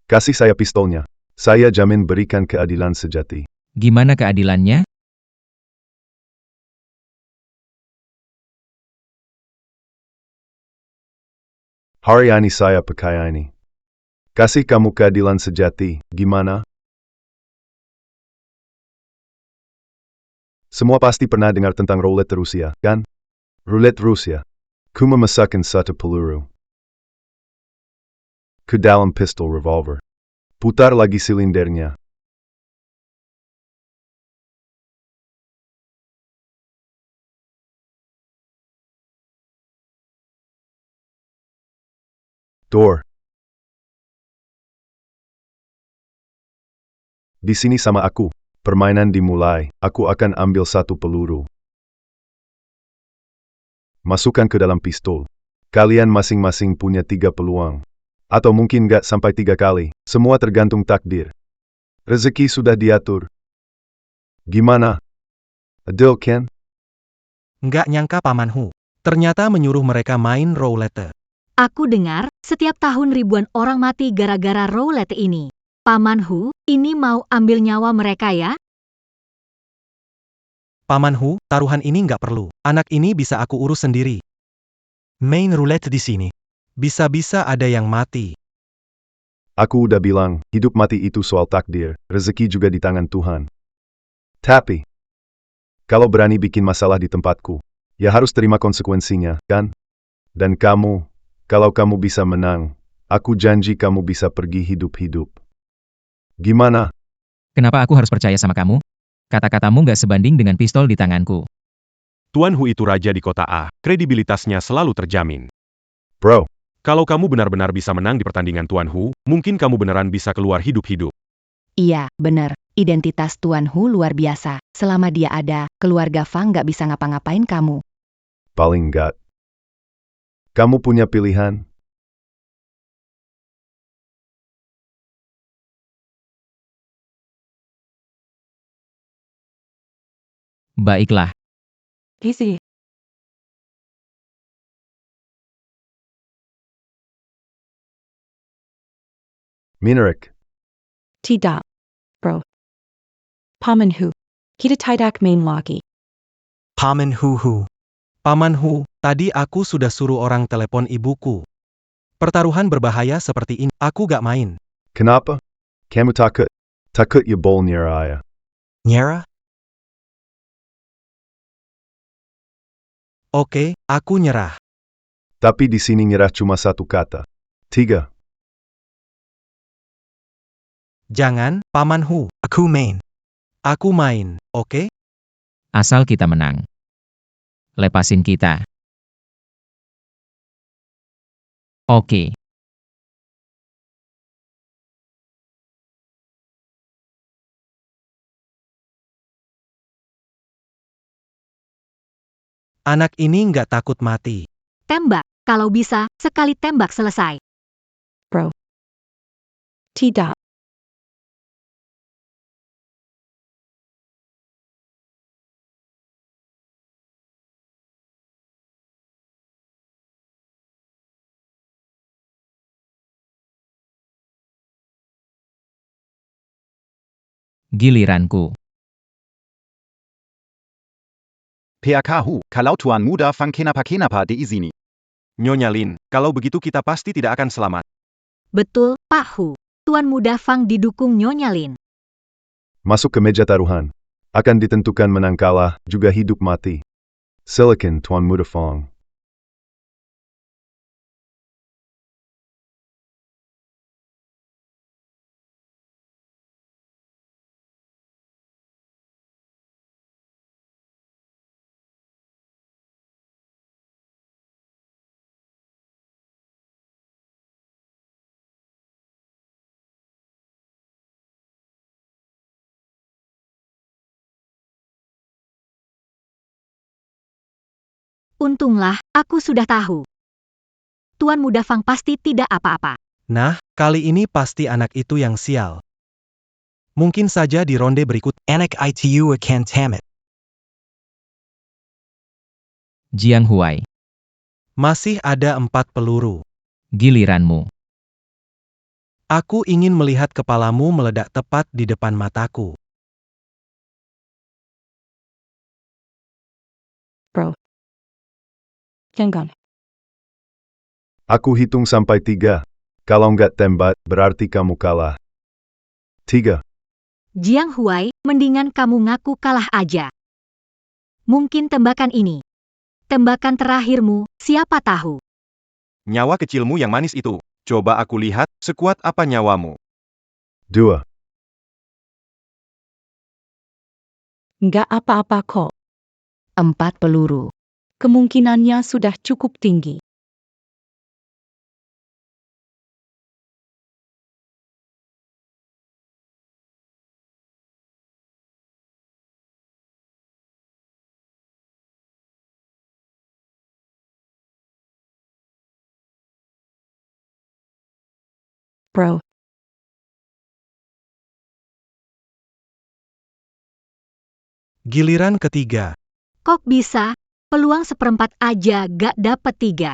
Kasih saya pistolnya. Saya jamin berikan keadilan sejati. Gimana keadilannya? Hari ini saya pakai ini. Kasih kamu keadilan sejati, gimana? Semua pasti pernah dengar tentang roulette Rusia, kan? Roulette Rusia. Ku memasakkan satu peluru ke dalam pistol revolver. Putar lagi silindernya. Door. Di sini sama aku. Permainan dimulai. Aku akan ambil satu peluru. Masukkan ke dalam pistol. Kalian masing-masing punya 3 peluang. Atau mungkin gak sampai 3 kali. Semua tergantung takdir. Rezeki sudah diatur. Gimana? Adil, Ken? Nggak nyangka Paman Hu. Ternyata menyuruh mereka main roulette. Aku dengar, setiap tahun ribuan orang mati gara-gara roulette ini. Paman Hu, ini mau ambil nyawa mereka ya? Paman Hu, taruhan ini nggak perlu. Anak ini bisa aku urus sendiri. Main roulette di sini. Bisa-bisa ada yang mati. Aku udah bilang, hidup mati itu soal takdir, rezeki juga di tangan Tuhan. Tapi, kalau berani bikin masalah di tempatku, ya harus terima konsekuensinya, kan? Dan kamu, kalau kamu bisa menang, aku janji kamu bisa pergi hidup-hidup. Gimana? Kenapa aku harus percaya sama kamu? Kata-katamu nggak sebanding dengan pistol di tanganku. Tuan Hu itu raja di kota A, kredibilitasnya selalu terjamin. Bro, Kalau kamu benar-benar bisa menang di pertandingan Tuan Hu, mungkin kamu beneran bisa keluar hidup-hidup. Iya, bener. Identitas Tuan Hu luar biasa. Selama dia ada, keluarga Fang nggak bisa ngapa-ngapain kamu. paling enggak. Kamu punya pilihan? Baiklah. Easy. Minarik. Tidak. Bro. Paman Hu. Kita tidak main lagi. Paman Hu. Paman Hu, tadi aku sudah suruh orang telepon ibuku. Pertaruhan berbahaya seperti ini, aku gak main. Kenapa? Kamu takut? Takut ya bol nyerah. Nyerah? Oke, aku nyerah. Tapi di sini nyerah cuma satu kata. 3. Jangan, Paman Hu, aku main. Aku main, oke? Asal kita menang. Lepasin kita. Oke. Anak ini nggak takut mati. Tembak, kalau bisa, sekali tembak selesai. Bro. Tidak. Giliranku. PAKHU, kalau Tuan Muda Fang kenapa di sini. Nyonya Lin, kalau begitu kita pasti tidak akan selamat. Betul, Pak Hu. Tuan Muda Fang didukung Nyonya Lin. Masuk ke meja taruhan. Akan ditentukan menang kalah, juga hidup mati. Silakan Tuan Muda Fang. Untunglah, aku sudah tahu. Tuan Muda Fang pasti tidak apa-apa. Nah, kali ini pasti anak itu yang sial. Mungkin saja di ronde berikut, anak itu akan tamat. Jiang Huai, Masih ada 4 peluru. giliranmu. Aku ingin melihat kepalamu meledak tepat di depan mataku. Bro. Jangan. Aku hitung sampai 3. Kalau nggak tembak, berarti kamu kalah. 3. Jiang Huai, mendingan kamu ngaku kalah aja. Mungkin tembakan ini. Tembakan terakhirmu, siapa tahu. Nyawa kecilmu yang manis itu. Coba aku lihat, sekuat apa nyawamu. 2. Nggak apa-apa kok. 4 peluru. Kemungkinannya sudah cukup tinggi. Bro. Giliran ketiga. Kok bisa? Peluang 1/4 aja gak dapet 3.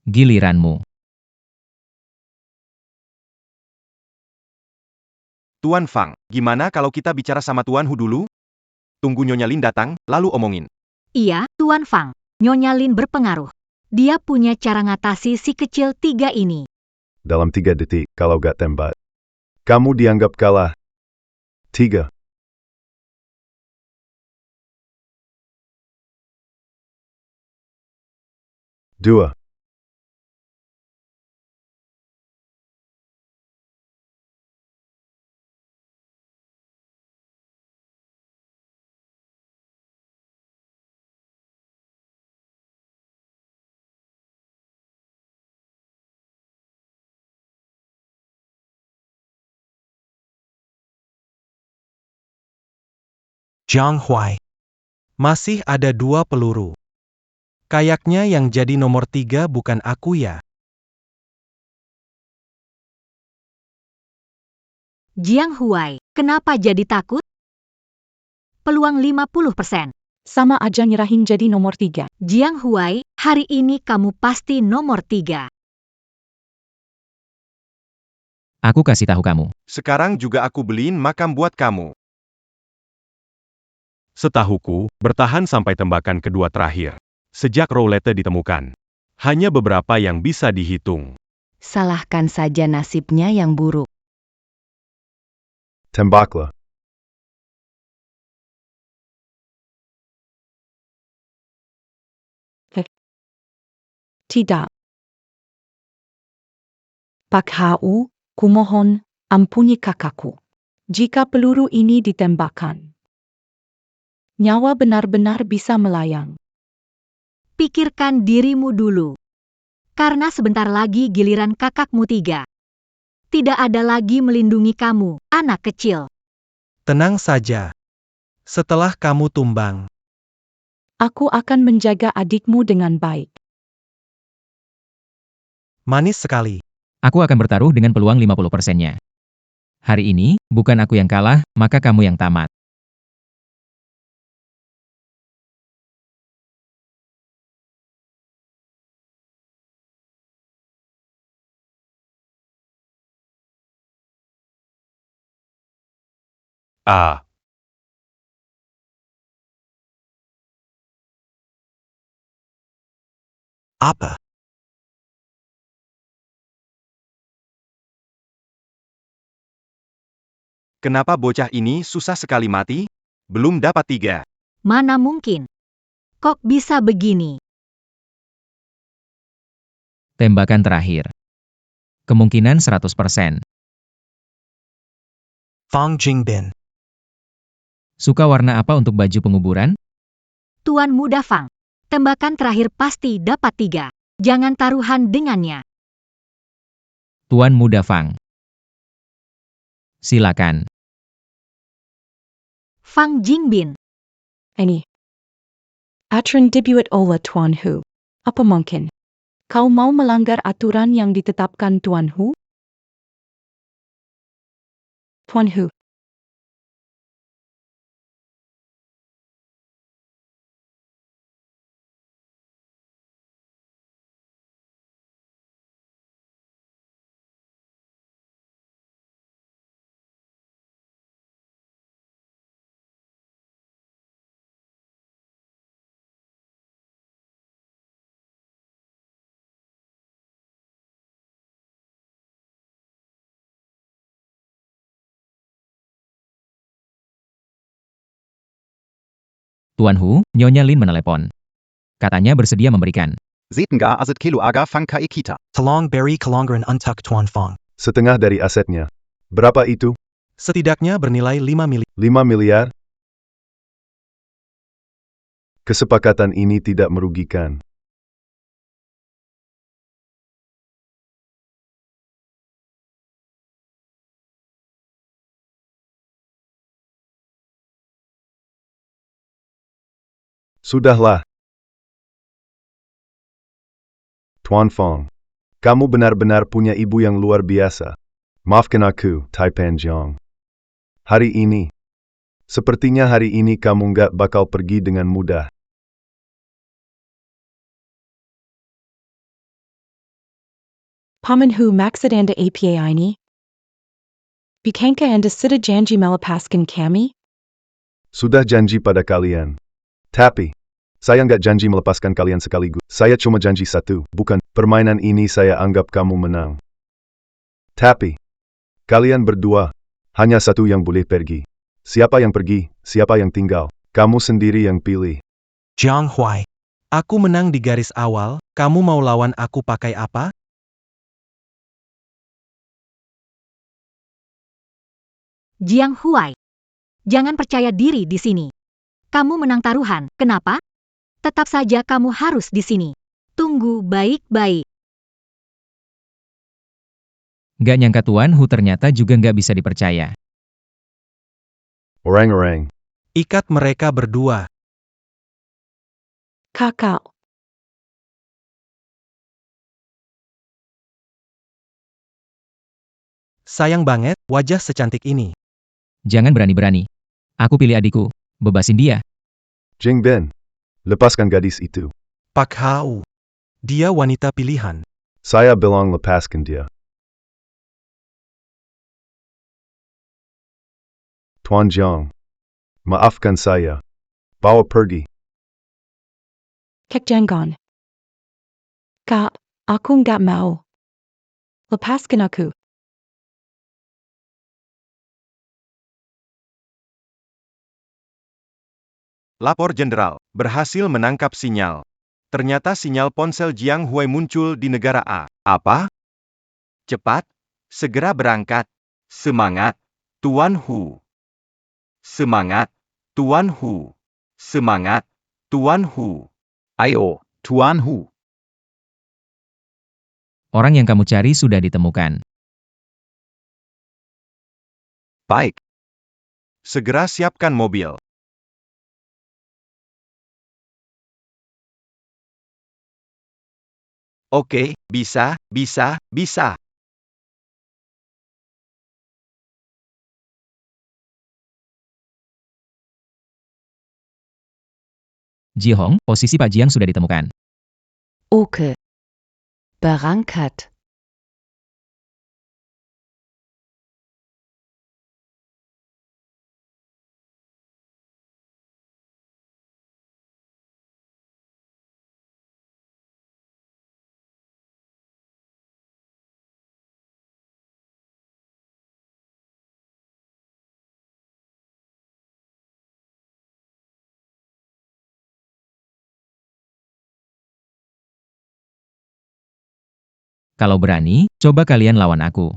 Giliranmu. Tuan Fang, gimana kalau kita bicara sama Tuan Hu dulu? Tunggu Nyonya Lin datang, lalu omongin. Iya, Tuan Fang. Nyonya Lin berpengaruh. Dia punya cara ngatasi si kecil 3 ini. Dalam 3 detik, kalau nggak tembak, kamu dianggap kalah. 3. 2. Jiang Huai. Masih ada 2 peluru. Kayaknya yang jadi nomor 3 bukan aku ya. Jiang Huai, kenapa jadi takut? Peluang 50%. Sama aja nyerahin jadi nomor 3. Jiang Huai, hari ini kamu pasti nomor 3. Aku kasih tahu kamu. Sekarang juga aku beliin makam buat kamu. Setahuku, bertahan sampai tembakan kedua terakhir. Sejak roulette ditemukan. Hanya beberapa yang bisa dihitung. Salahkan saja nasibnya yang buruk. Tembaklah. Tidak. Pak Hu, kumohon, ampuni kakakku. Jika peluru ini ditembakkan, nyawa benar-benar bisa melayang. Pikirkan dirimu dulu. Karena sebentar lagi giliran kakakmu 3. Tidak ada lagi melindungi kamu, anak kecil. Tenang saja. Setelah kamu tumbang, Aku akan menjaga adikmu dengan baik. manis sekali. Aku akan bertaruh dengan peluang 50%-nya. Hari ini, bukan aku yang kalah, maka kamu yang tamat. Ah, Apa? Kenapa bocah ini susah sekali mati? Belum dapat 3. Mana mungkin? Kok bisa begini? Tembakan terakhir. Kemungkinan 100%. Fang Jingbin. Suka warna apa untuk baju penguburan? Tuan Muda Fang. Tembakan terakhir pasti dapat 3. Jangan taruhan dengannya. Tuan Muda Fang. Silakan. Fang Jingbin. Ini. Aturan dibuat oleh Tuan Hu. Apa mungkin? Kau mau melanggar aturan yang ditetapkan Tuan Hu? Tuan Hu. Tuan Hu, Nyonya Lin menelepon. Katanya bersedia memberikan. Zetengah azet kilo aga fang ka kita. Talong beri kelonggaran untuk Tuan Fong. Setengah dari asetnya. Berapa itu? Setidaknya bernilai 5 miliar. 5 miliar? Kesepakatan ini tidak merugikan. Sudahlah. Tuan Fong, kamu benar-benar punya ibu yang luar biasa. Maafkan aku, Tai Panjang. Hari ini, sepertinya hari ini kamu nggak bakal pergi dengan mudah. Paman Hu maksud anda apa ini? Bukankah anda sudah janji melepaskan kami? Sudah janji pada kalian. Tapi, saya nggak janji melepaskan kalian sekaligus. Saya cuma janji satu, bukan, permainan ini saya anggap kamu menang. Tapi, kalian berdua, hanya satu yang boleh pergi. Siapa yang pergi, siapa yang tinggal, kamu sendiri yang pilih. Jiang Huai. Aku menang di garis awal, kamu mau lawan aku pakai apa? Jiang Huai. Jangan percaya diri di sini. Kamu menang taruhan, kenapa? Tetap saja kamu harus di sini. Tunggu baik-baik. Gak nyangka Tuan Hu ternyata juga nggak bisa dipercaya. Orang-orang, Ikat mereka berdua. Kakak. Sayang banget, wajah secantik ini. Jangan berani-berani. Aku pilih adikku. Bebasin dia. Jing Ben, lepaskan gadis itu. Pak Hau. Dia wanita pilihan. Saya bilang lepaskan dia. Tuan Jiang, maafkan saya. Bawa pergi. Kek Janggon. Kak, aku nggak mau. Lepaskan aku. Lapor Jenderal, berhasil menangkap sinyal. Ternyata sinyal ponsel Jiang Huai muncul di negara A. Apa? Cepat, segera berangkat. Semangat, Tuan Hu. Semangat, Tuan Hu. Semangat, Tuan Hu. Ayo, Tuan Hu. Orang yang kamu cari sudah ditemukan. Baik. Segera siapkan mobil. Oke, bisa. Ji Hong, posisi Pak Jiang sudah ditemukan. Oke. Berangkat. Kalau berani, coba kalian lawan aku.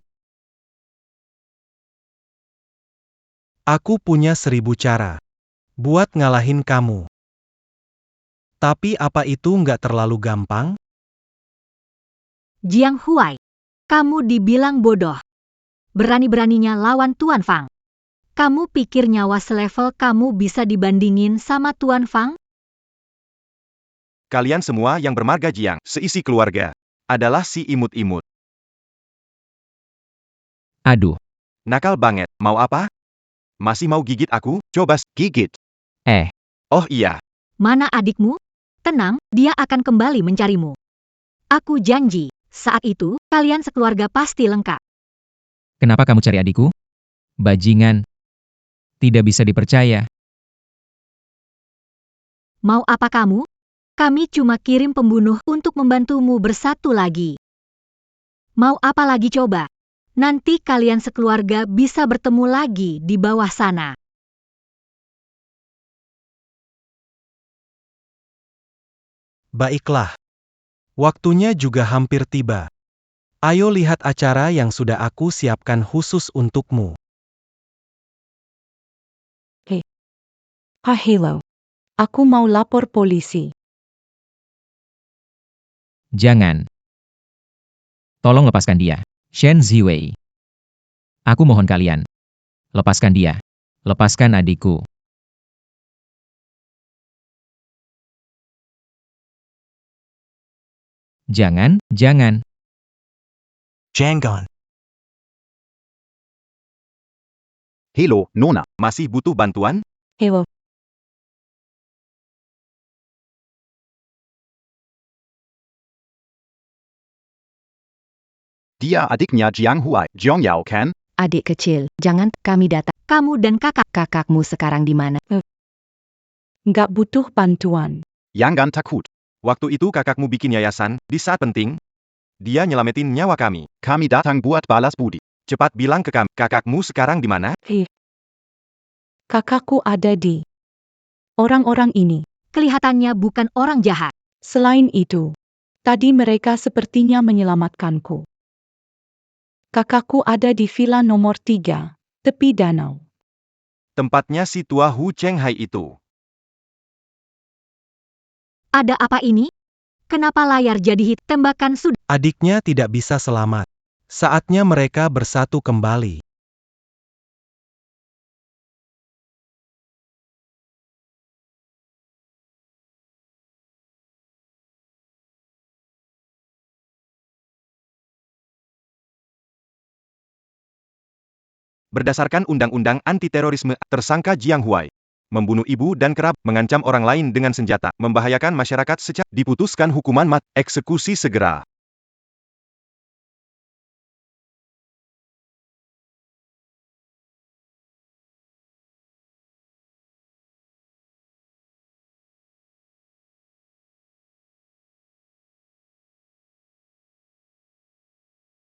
Aku punya 1000 cara. Buat ngalahin kamu. Tapi apa itu nggak terlalu gampang? Jiang Huai. Kamu dibilang bodoh. Berani-beraninya lawan Tuan Fang. Kamu pikir nyawa selevel kamu bisa dibandingin sama Tuan Fang? Kalian semua yang bermarga Jiang, seisi keluarga, adalah si imut-imut. Aduh, Nakal banget, mau apa? Masih mau gigit aku? Coba gigit. Oh iya, Mana adikmu? Tenang, dia akan kembali mencarimu. Aku janji, saat itu, kalian sekeluarga pasti lengkap. kenapa kamu cari adikku? Bajingan. Tidak bisa dipercaya. Mau apa kamu? Kami cuma kirim pembunuh untuk membantumu bersatu lagi. Mau apa lagi coba? Nanti kalian sekeluarga bisa bertemu lagi di bawah sana. Baiklah. Waktunya juga hampir tiba. Ayo lihat acara yang sudah aku siapkan khusus untukmu. Pak Halo. Aku mau lapor polisi. Jangan. Tolong lepaskan dia. Shen Ziwei. Aku mohon kalian. Lepaskan dia. Lepaskan adikku. Jangan, jangan. Jangan. Hello, Nona. masih butuh bantuan? Halo. Dia adiknya Jiang Huai, Jiang Yao kan? Adik kecil, jangan, kami datang. Kamu dan Kakakmu sekarang di mana? Nggak butuh bantuan. Jangan takut. Waktu itu kakakmu bikin yayasan, di saat penting, dia nyelamatin nyawa kami. Kami datang buat balas budi. Cepat bilang ke kami, kakakmu sekarang di mana? Kakakku ada di orang-orang ini. kelihatannya bukan orang jahat. Selain itu, tadi mereka sepertinya menyelamatkanku. Kakakku ada di villa nomor 3, tepi danau. Tempatnya si tua Hu Cheng Hai itu. Ada apa ini? Kenapa layar jadi hit? Tembakan sudah. Adiknya tidak bisa selamat. Saatnya mereka bersatu kembali. Berdasarkan undang-undang anti-terorisme, tersangka Jiang Huai membunuh ibu dan kerabat, mengancam orang lain dengan senjata, membahayakan masyarakat secara diputuskan hukuman mati, eksekusi segera.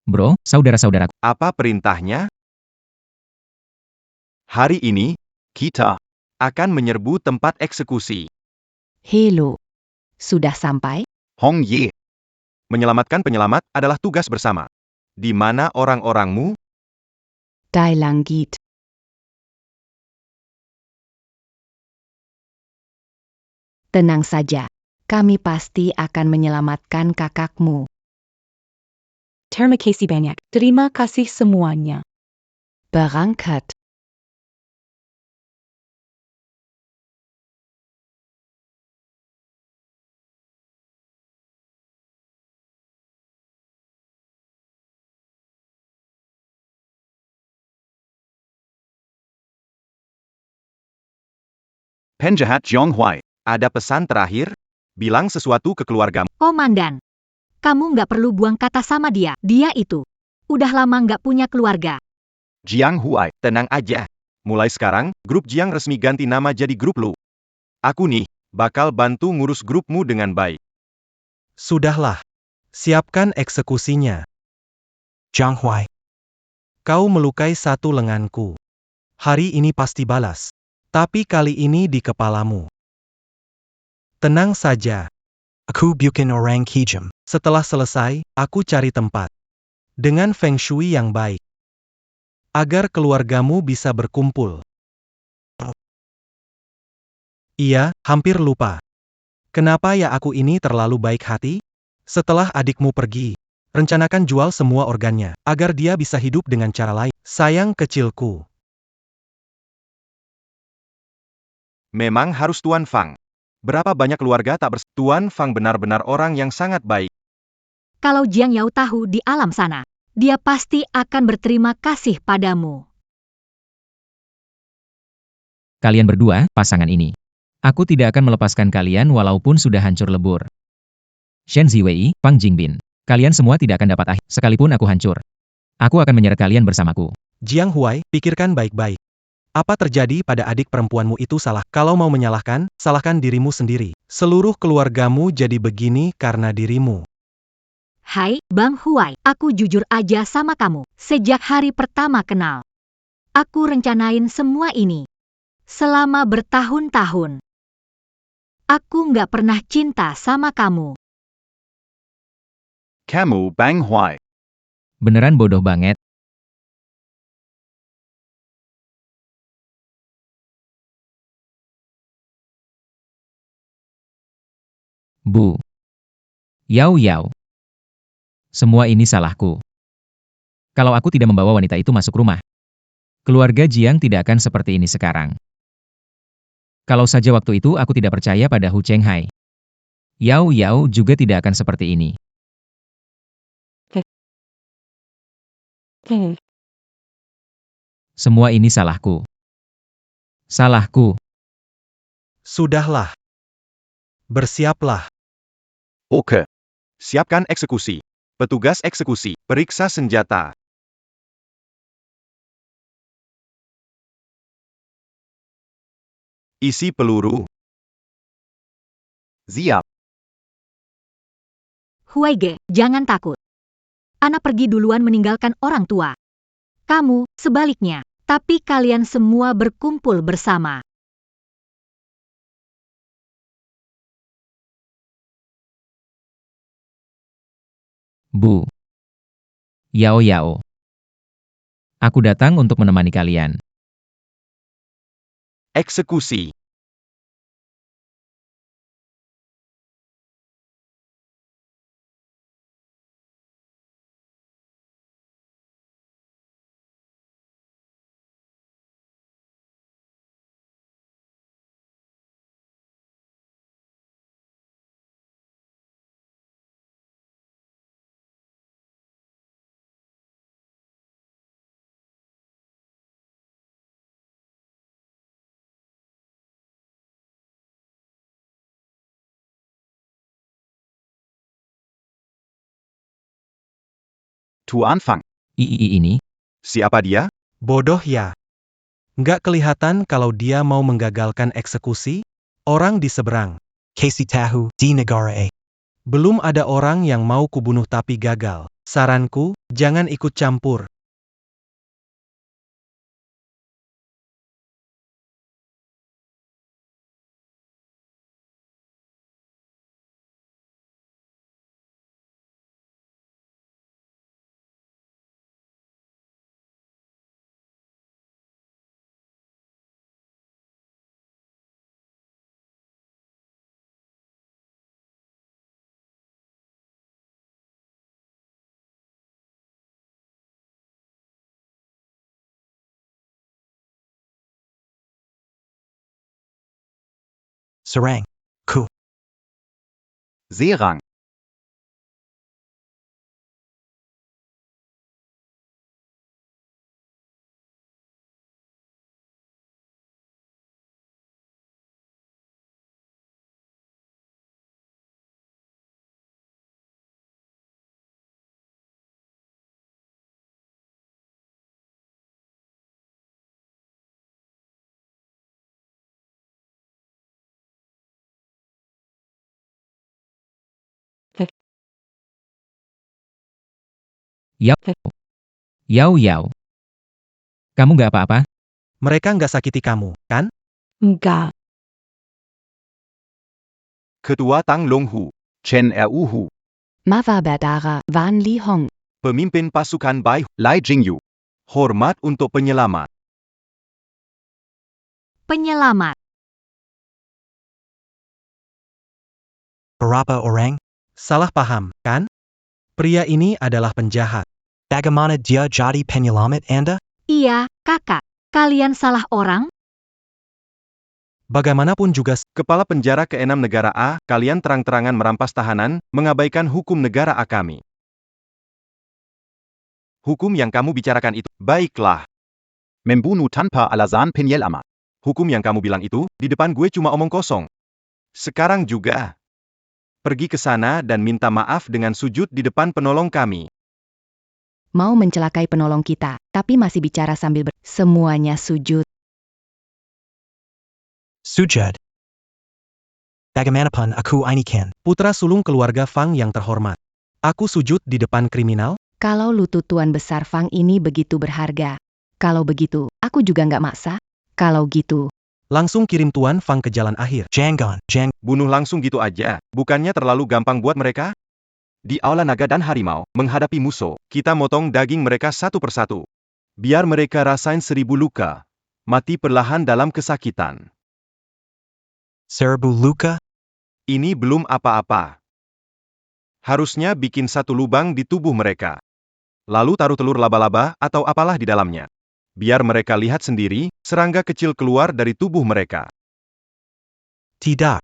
Bro, saudara-saudaraku. Apa perintahnya? Hari ini, Kita. akan menyerbu tempat eksekusi. Halo. Sudah sampai? Hong Ye. Menyelamatkan penyelamat adalah tugas bersama. Di mana orang-orangmu? Dai Langgit. Tenang saja. Kami pasti akan menyelamatkan kakakmu. Terima kasih banyak. Terima kasih semuanya. Berangkat. Penjahat Jiang Huai. Ada pesan terakhir? Bilang sesuatu ke keluargamu. Komandan, kamu nggak perlu buang kata sama dia. Dia itu udah lama nggak punya keluarga. Jiang Huai. Tenang aja. Mulai sekarang, grup Jiang resmi ganti nama jadi grup Lu. Aku nih, bakal bantu ngurus grupmu dengan baik. Sudahlah. Siapkan eksekusinya. Jiang Huai. Kau melukai satu lenganku. Hari ini pasti balas. Tapi kali ini di kepalamu. Tenang saja. Aku bikin orang hijau. Setelah selesai, aku cari tempat. Dengan feng shui yang baik. Agar keluargamu bisa berkumpul. Iya, hampir lupa. Kenapa ya aku ini terlalu baik hati? Setelah adikmu pergi, rencanakan jual semua organnya, agar dia bisa hidup dengan cara lain. Sayang kecilku. Memang harus Tuan Fang. Berapa banyak keluarga tak Tuan Fang benar-benar orang yang sangat baik. Kalau Jiang Yao tahu di alam sana, dia pasti akan berterima kasih padamu. Kalian berdua, pasangan ini. Aku tidak akan melepaskan kalian walaupun sudah hancur lebur. Shen Ziwei, Fang Jingbin. Kalian semua tidak akan dapat akhir, sekalipun aku hancur. Aku akan menyeret kalian bersamaku. Jiang Huai, pikirkan baik-baik. Apa terjadi pada adik perempuanmu itu salah? Kalau mau menyalahkan, salahkan dirimu sendiri. Seluruh keluargamu jadi begini karena dirimu. Hai, Bang Huai, aku jujur aja sama kamu. Sejak hari pertama kenal, aku rencanain semua ini. Selama bertahun-tahun, aku nggak pernah cinta sama kamu. Kamu Bang Huai. Beneran bodoh banget. Bu. Yao Yao. Semua ini salahku. Kalau aku tidak membawa wanita itu masuk rumah, keluarga Jiang tidak akan seperti ini sekarang. Kalau saja waktu itu aku tidak percaya pada Hu Chenghai, Yao Yao juga tidak akan seperti ini. Semua ini salahku. Salahku. Sudahlah. Bersiaplah. Oke. Siapkan eksekusi. Petugas eksekusi, periksa senjata. Isi peluru. Siap. Huaige, jangan takut. Ana pergi duluan meninggalkan orang tua. Kamu, sebaliknya. Tapi kalian semua berkumpul bersama. Bu. Yao Yao. Aku datang untuk menemani kalian. Eksekusi. Tuan Fang. Ini. Siapa dia? Bodoh ya. Nggak kelihatan kalau dia mau menggagalkan eksekusi? Orang di seberang. Casey Tahu di negara A. Belum ada orang yang mau kubunuh tapi gagal. Saranku, jangan ikut campur. Serang. Ku. Serang. Yao Yao. Kamu nggak apa-apa? Mereka nggak sakiti kamu, kan? Enggak. Ketua Tang Longhu. Chen Ruhu. Mavabadara Wan Li Hong. Pemimpin pasukan Bai. Lai Jingyu. Hormat untuk penyelamat. Penyelamat. Berapa orang? Salah paham, kan? Pria ini adalah penjahat. Bagaimana dia jadi penyelamat Anda? Iya, kakak. Kalian salah orang? Bagaimanapun juga, Kepala penjara ke-6 negara A, kalian terang-terangan merampas tahanan, mengabaikan hukum negara A kami. Hukum yang kamu bicarakan itu, baiklah. Membunuh tanpa alasan penyelamat. Hukum yang kamu bilang itu, di depan gue cuma omong kosong. Sekarang juga. Pergi ke sana dan minta maaf dengan sujud di depan penolong kami. Mau mencelakai penolong kita, tapi masih bicara sambil semuanya sujud. Sujud. Bagaimanapun aku ini kan. putra sulung keluarga Fang yang terhormat. Aku sujud di depan kriminal? Kalau lutut Tuan Besar Fang ini begitu berharga. Kalau begitu, aku juga nggak maksa. Kalau gitu, Langsung kirim Tuan Fang ke jalan akhir. Jangan. Bunuh langsung gitu aja, bukannya terlalu gampang buat mereka? Di aula naga dan harimau, menghadapi musuh, kita motong daging mereka satu persatu. Biar mereka rasain 1000 luka. Mati perlahan dalam kesakitan. Seribu luka. Ini belum apa-apa. Harusnya bikin satu lubang di tubuh mereka. Lalu taruh telur laba-laba atau apalah di dalamnya. Biar mereka lihat sendiri, serangga kecil keluar dari tubuh mereka. Tidak.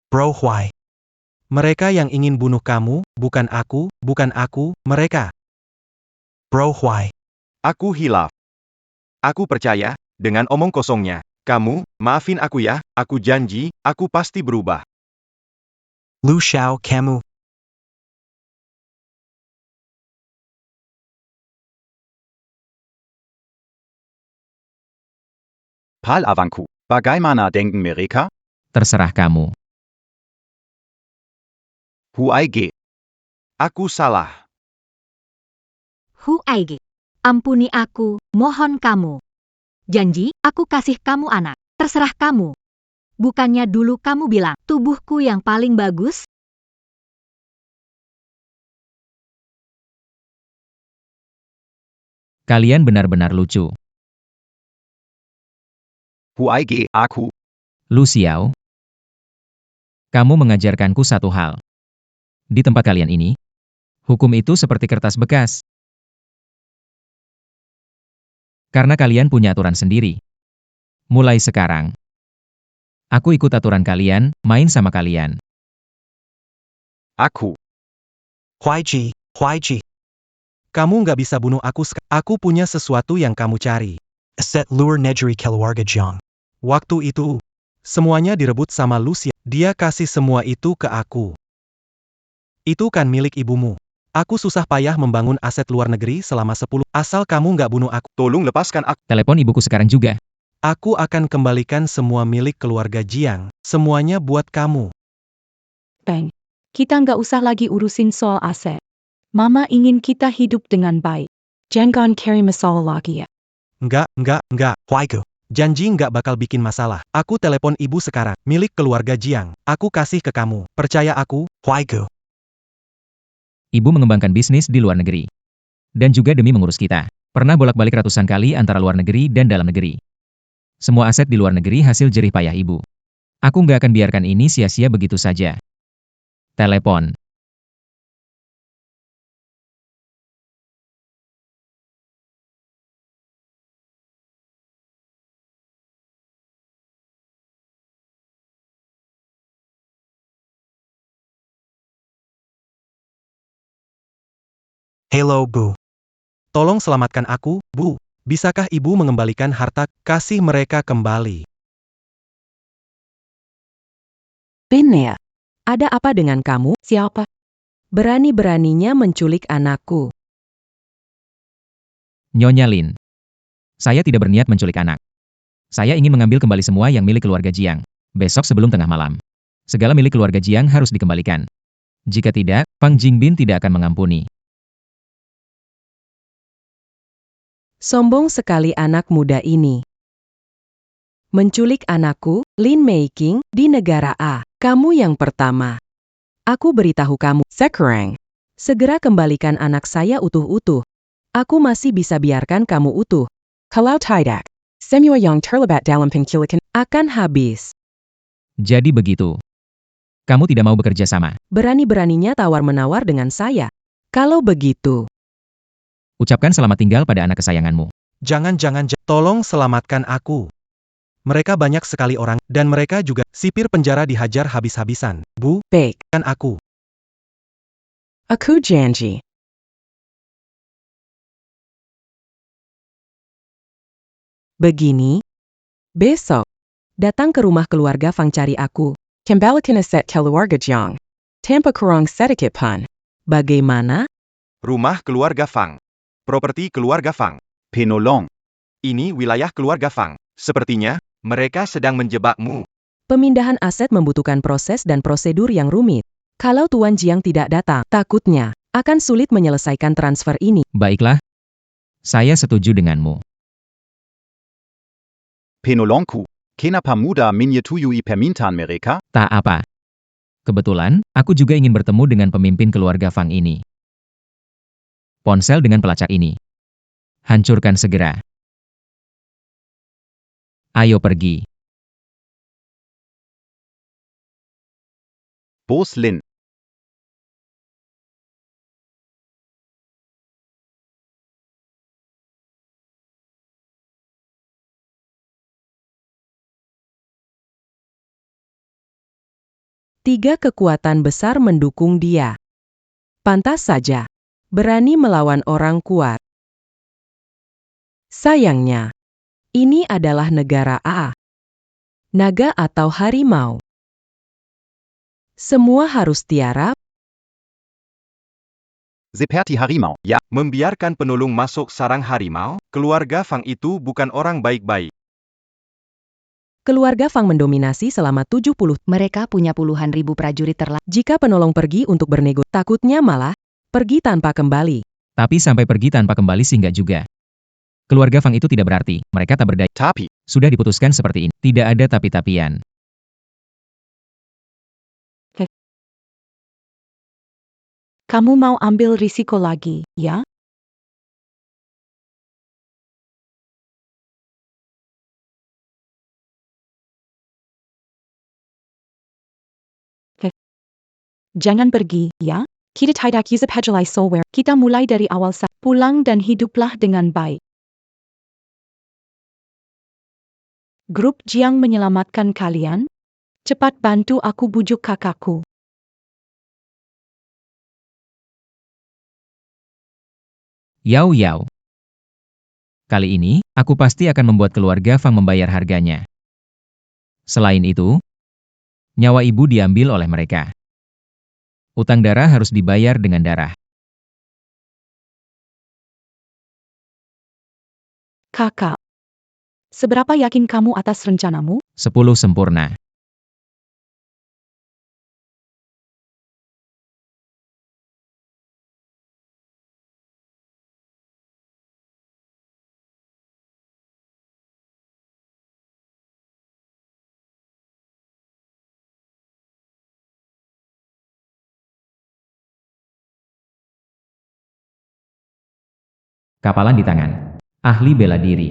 Bro why? Mereka yang ingin bunuh kamu, bukan aku, mereka. Bro why? Aku hilaf. Aku percaya, dengan omong kosongnya. Kamu, maafin aku ya, aku janji, aku pasti berubah. Lu Xiao kamu. Pal avangku. Bagaimana denken mereka? Terserah kamu. Huaige. Aku salah. Hu Aige. Ampuni aku, mohon kamu. Janji, aku kasih kamu anak. Terserah kamu. Bukannya dulu kamu bilang, tubuhku yang paling bagus? Kalian benar-benar lucu. Huaige aku. Lu Xiao. Kamu mengajarkanku satu hal. Di tempat kalian ini, hukum itu seperti kertas bekas. Karena kalian punya aturan sendiri. Mulai sekarang, aku ikut aturan kalian, main sama kalian. Aku. Huaiji. Kamu nggak bisa bunuh aku. Aku punya sesuatu yang kamu cari. Aset luar negeri keluarga Jiang. Waktu itu, semuanya direbut sama Lucia. Dia kasih semua itu ke aku. Itu kan milik ibumu. Aku susah payah membangun aset luar negeri selama 10. Asal kamu nggak bunuh aku. Tolong lepaskan aku. Telepon ibuku sekarang juga. Aku akan kembalikan semua milik keluarga Jiang. Semuanya buat kamu. Bang, kita nggak usah lagi urusin soal aset. Mama ingin kita hidup dengan baik. Jangan cari masalah lagi ya. Enggak. Huaiku. Janji nggak bakal bikin masalah. Aku telepon ibu sekarang. Milik keluarga Jiang. Aku kasih ke kamu. Percaya aku. Huaiku. Ibu mengembangkan bisnis di luar negeri. Dan juga demi mengurus kita. Pernah bolak-balik ratusan kali antara luar negeri dan dalam negeri. Semua aset di luar negeri hasil jerih payah ibu. Aku nggak akan biarkan ini sia-sia begitu saja. Telepon. Hello Bu. Tolong selamatkan aku, Bu. Bisakah ibu mengembalikan harta? Kasih mereka kembali. Benar. Ada apa dengan kamu? Siapa? Berani-beraninya menculik anakku. Nyonya Lin. Saya tidak berniat menculik anak. Saya ingin mengambil kembali semua yang milik keluarga Jiang. Besok sebelum tengah malam. Segala milik keluarga Jiang harus dikembalikan. Jika tidak, Fang Jingbin tidak akan mengampuni. Sombong sekali anak muda ini. Menculik anakku, Lin Meiking, di negara A. Kamu yang pertama. Aku beritahu kamu, sekarang. Segera kembalikan anak saya utuh-utuh. Aku masih bisa biarkan kamu utuh. Kalau tidak, semua yang terlibat dalam penculikan akan habis. Jadi begitu. Kamu tidak mau bekerja sama. Berani-beraninya tawar-menawar dengan saya. Kalau begitu, Ucapkan selamat tinggal pada anak kesayanganmu. Jangan, tolong selamatkan aku. Mereka banyak sekali orang, dan mereka juga, sipir penjara dihajar habis-habisan. Baik. Kan aku. Aku janji. Begini, besok, datang ke rumah keluarga Fang cari aku. Kembali ke set keluarga Jiang. Tanpa kurang sedikit pun. Bagaimana? Rumah keluarga Fang. Properti keluarga Fang. Penolong. Ini wilayah keluarga Fang. Sepertinya, mereka sedang menjebakmu. Pemindahan aset membutuhkan proses dan prosedur yang rumit. Kalau Tuan Jiang tidak datang, takutnya akan sulit menyelesaikan transfer ini. Baiklah. Saya setuju denganmu. Penolongku. Kenapa muda menyetujui permintaan mereka? Tak apa. Kebetulan, aku juga ingin bertemu dengan pemimpin keluarga Fang ini. Ponsel dengan pelacak ini. Hancurkan segera. Ayo pergi. Bos Lin. Tiga kekuatan besar mendukung dia. Pantas saja. Berani melawan orang kuat. Sayangnya, ini adalah negara A. Naga atau harimau. Semua harus tiarap. Seperti harimau. Ya, Membiarkan penolong masuk sarang harimau, keluarga Fang itu bukan orang baik-baik. Keluarga Fang mendominasi selama 70. Mereka punya puluhan ribu prajurit Jika penolong pergi untuk bernego, takutnya malah pergi tanpa kembali. Tapi sampai pergi tanpa kembali sih nggak juga. Keluarga Fang itu tidak berarti, mereka tak berdaya. tapi, Sudah diputuskan seperti ini. Tidak ada tapi-tapian. Kamu mau ambil risiko lagi, ya? Jangan pergi, ya? Kita tidak bisa pelajari software. Kita mulai dari awal pulang dan hiduplah dengan baik. Grup Jiang menyelamatkan kalian? Cepat bantu aku bujuk kakakku. Yau Yau. Kali ini, aku pasti akan membuat keluarga Fang membayar harganya. Selain itu, nyawa ibu diambil oleh mereka. Utang darah harus dibayar dengan darah. Kakak, seberapa yakin kamu atas rencanamu? 10 sempurna. Kapalan di tangan. Ahli bela diri.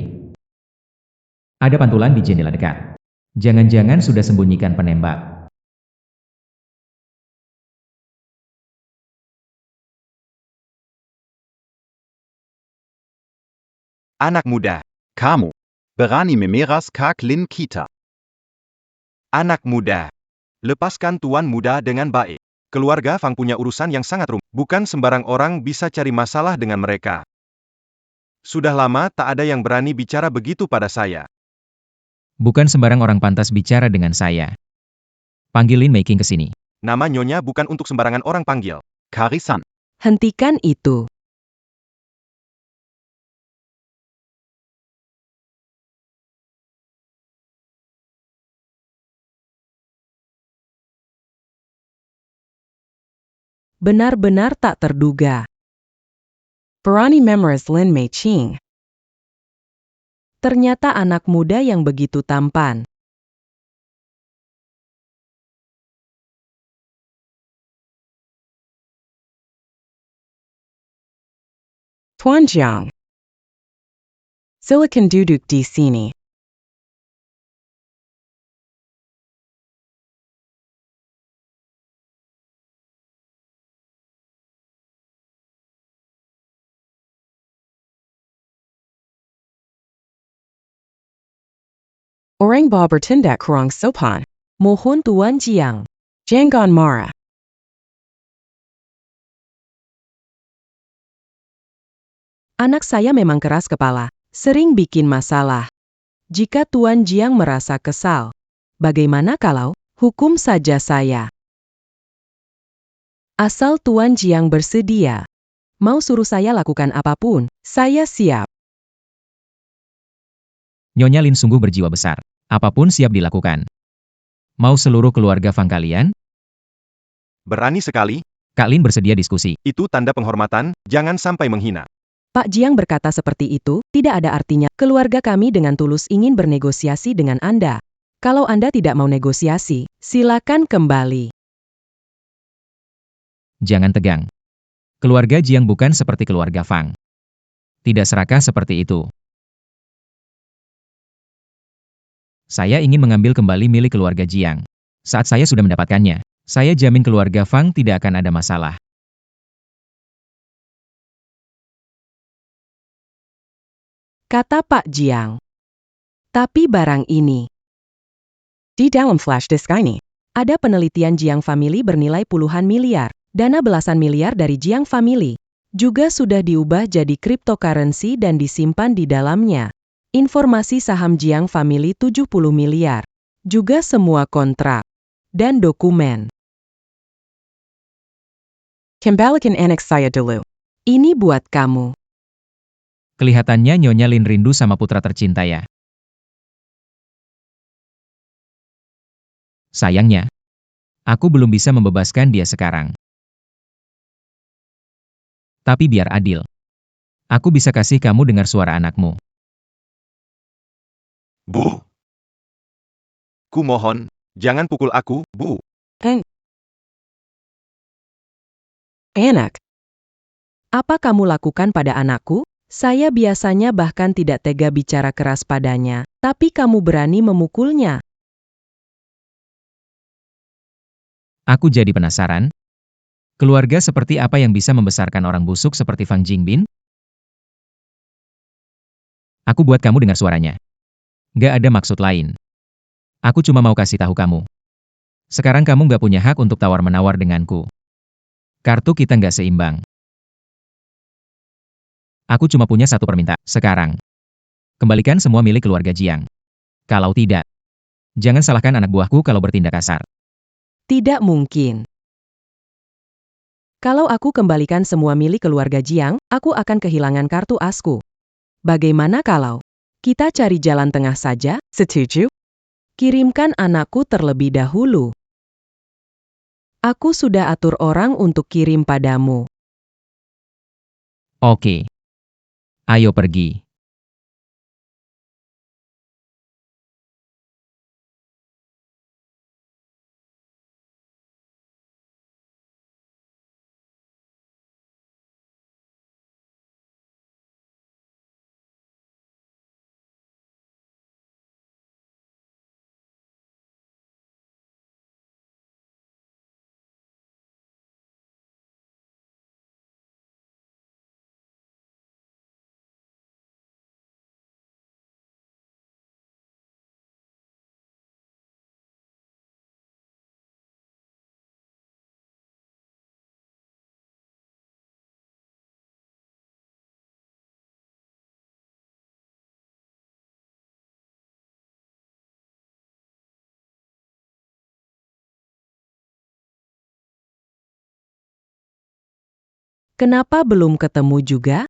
Ada pantulan di jendela dekat. Jangan-jangan sudah sembunyikan penembak. Anak muda. kamu. Berani memeras Kak Lin kita. Anak muda. Lepaskan tuan muda dengan baik. Keluarga Fang punya urusan yang sangat rumit. Bukan sembarang orang bisa cari masalah dengan mereka. Sudah lama tak ada yang berani bicara begitu pada saya. Bukan sembarang orang pantas bicara dengan saya. Panggilin Making ke sini. Nama nyonya bukan untuk sembarangan orang panggil. Karisan. Hentikan itu. Benar-benar tak terduga. Berani memoris Lin Mei Qing. Ternyata anak muda yang begitu tampan. Tuan Jiang. Silakan duduk di sini. Orang ba bertindak kurang sopan. Mohon Tuan Jiang. Jangan marah. Anak saya memang keras kepala, sering bikin masalah. Jika Tuan Jiang merasa kesal, bagaimana kalau hukum saja saya? Asal Tuan Jiang bersedia. Mau suruh saya lakukan apapun, saya siap. Nyonya Lin sungguh berjiwa besar. Apapun siap dilakukan. Mau seluruh keluarga Fang kalian? Berani sekali, Kak Lin bersedia diskusi. itu tanda penghormatan, jangan sampai menghina. Pak Jiang berkata seperti itu, tidak ada artinya. Keluarga kami dengan tulus ingin bernegosiasi dengan Anda. Kalau Anda tidak mau negosiasi, silakan kembali. Jangan tegang. Keluarga Jiang bukan seperti keluarga Fang. Tidak serakah seperti itu. Saya ingin mengambil kembali milik keluarga Jiang. Saat saya sudah mendapatkannya, saya jamin keluarga Fang tidak akan ada masalah. Kata Pak Jiang. Tapi barang ini. Di dalam flash disk ini, ada penelitian Jiang Family bernilai puluhan miliar. Dana belasan miliar dari Jiang Family juga sudah diubah jadi cryptocurrency dan disimpan di dalamnya. Informasi saham Jiang Family 70 miliar. Juga semua kontrak dan dokumen. Kembalikan anak saya dulu. Ini buat kamu. Kelihatannya Nyonya Lin rindu sama putra tercinta ya. Sayangnya, aku belum bisa membebaskan dia sekarang. Tapi biar adil. Aku bisa kasih kamu dengar suara anakmu. Bu. Kumohon, jangan pukul aku, Bu. Enak. Apa kamu lakukan pada anakku? Saya biasanya bahkan tidak tega bicara keras padanya, tapi kamu berani memukulnya. Aku jadi penasaran. Keluarga seperti apa yang bisa membesarkan orang busuk seperti Fang Jingbin? Aku buat kamu dengar suaranya. Gak ada maksud lain. Aku cuma mau kasih tahu kamu. Sekarang kamu gak punya hak untuk tawar-menawar denganku. Kartu kita gak seimbang. Aku cuma punya satu permintaan. Sekarang, kembalikan semua milik keluarga Jiang. Kalau tidak, jangan salahkan anak buahku kalau bertindak kasar. Tidak mungkin. Kalau aku kembalikan semua milik keluarga Jiang, aku akan kehilangan kartu asku. Bagaimana kalau kita cari jalan tengah saja? Setuju? Kirimkan anakku terlebih dahulu. Aku sudah atur orang untuk kirim padamu. Oke. Ayo pergi. Kenapa belum ketemu juga?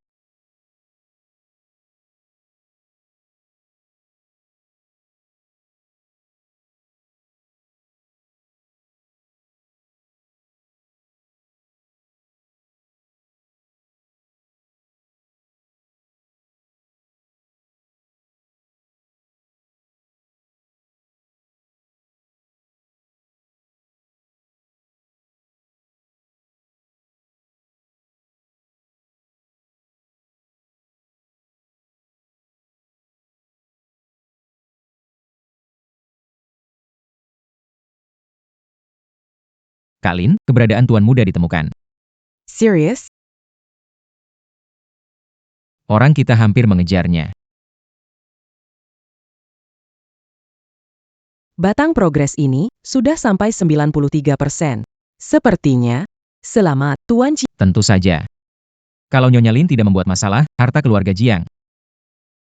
Kak Lin, keberadaan Tuan Muda ditemukan. Serius? Orang kita hampir mengejarnya. Batang progres ini sudah sampai 93%. Sepertinya, selamat, Tuan Ji. Tentu saja. Kalau Nyonya Lin tidak membuat masalah, harta keluarga Jiang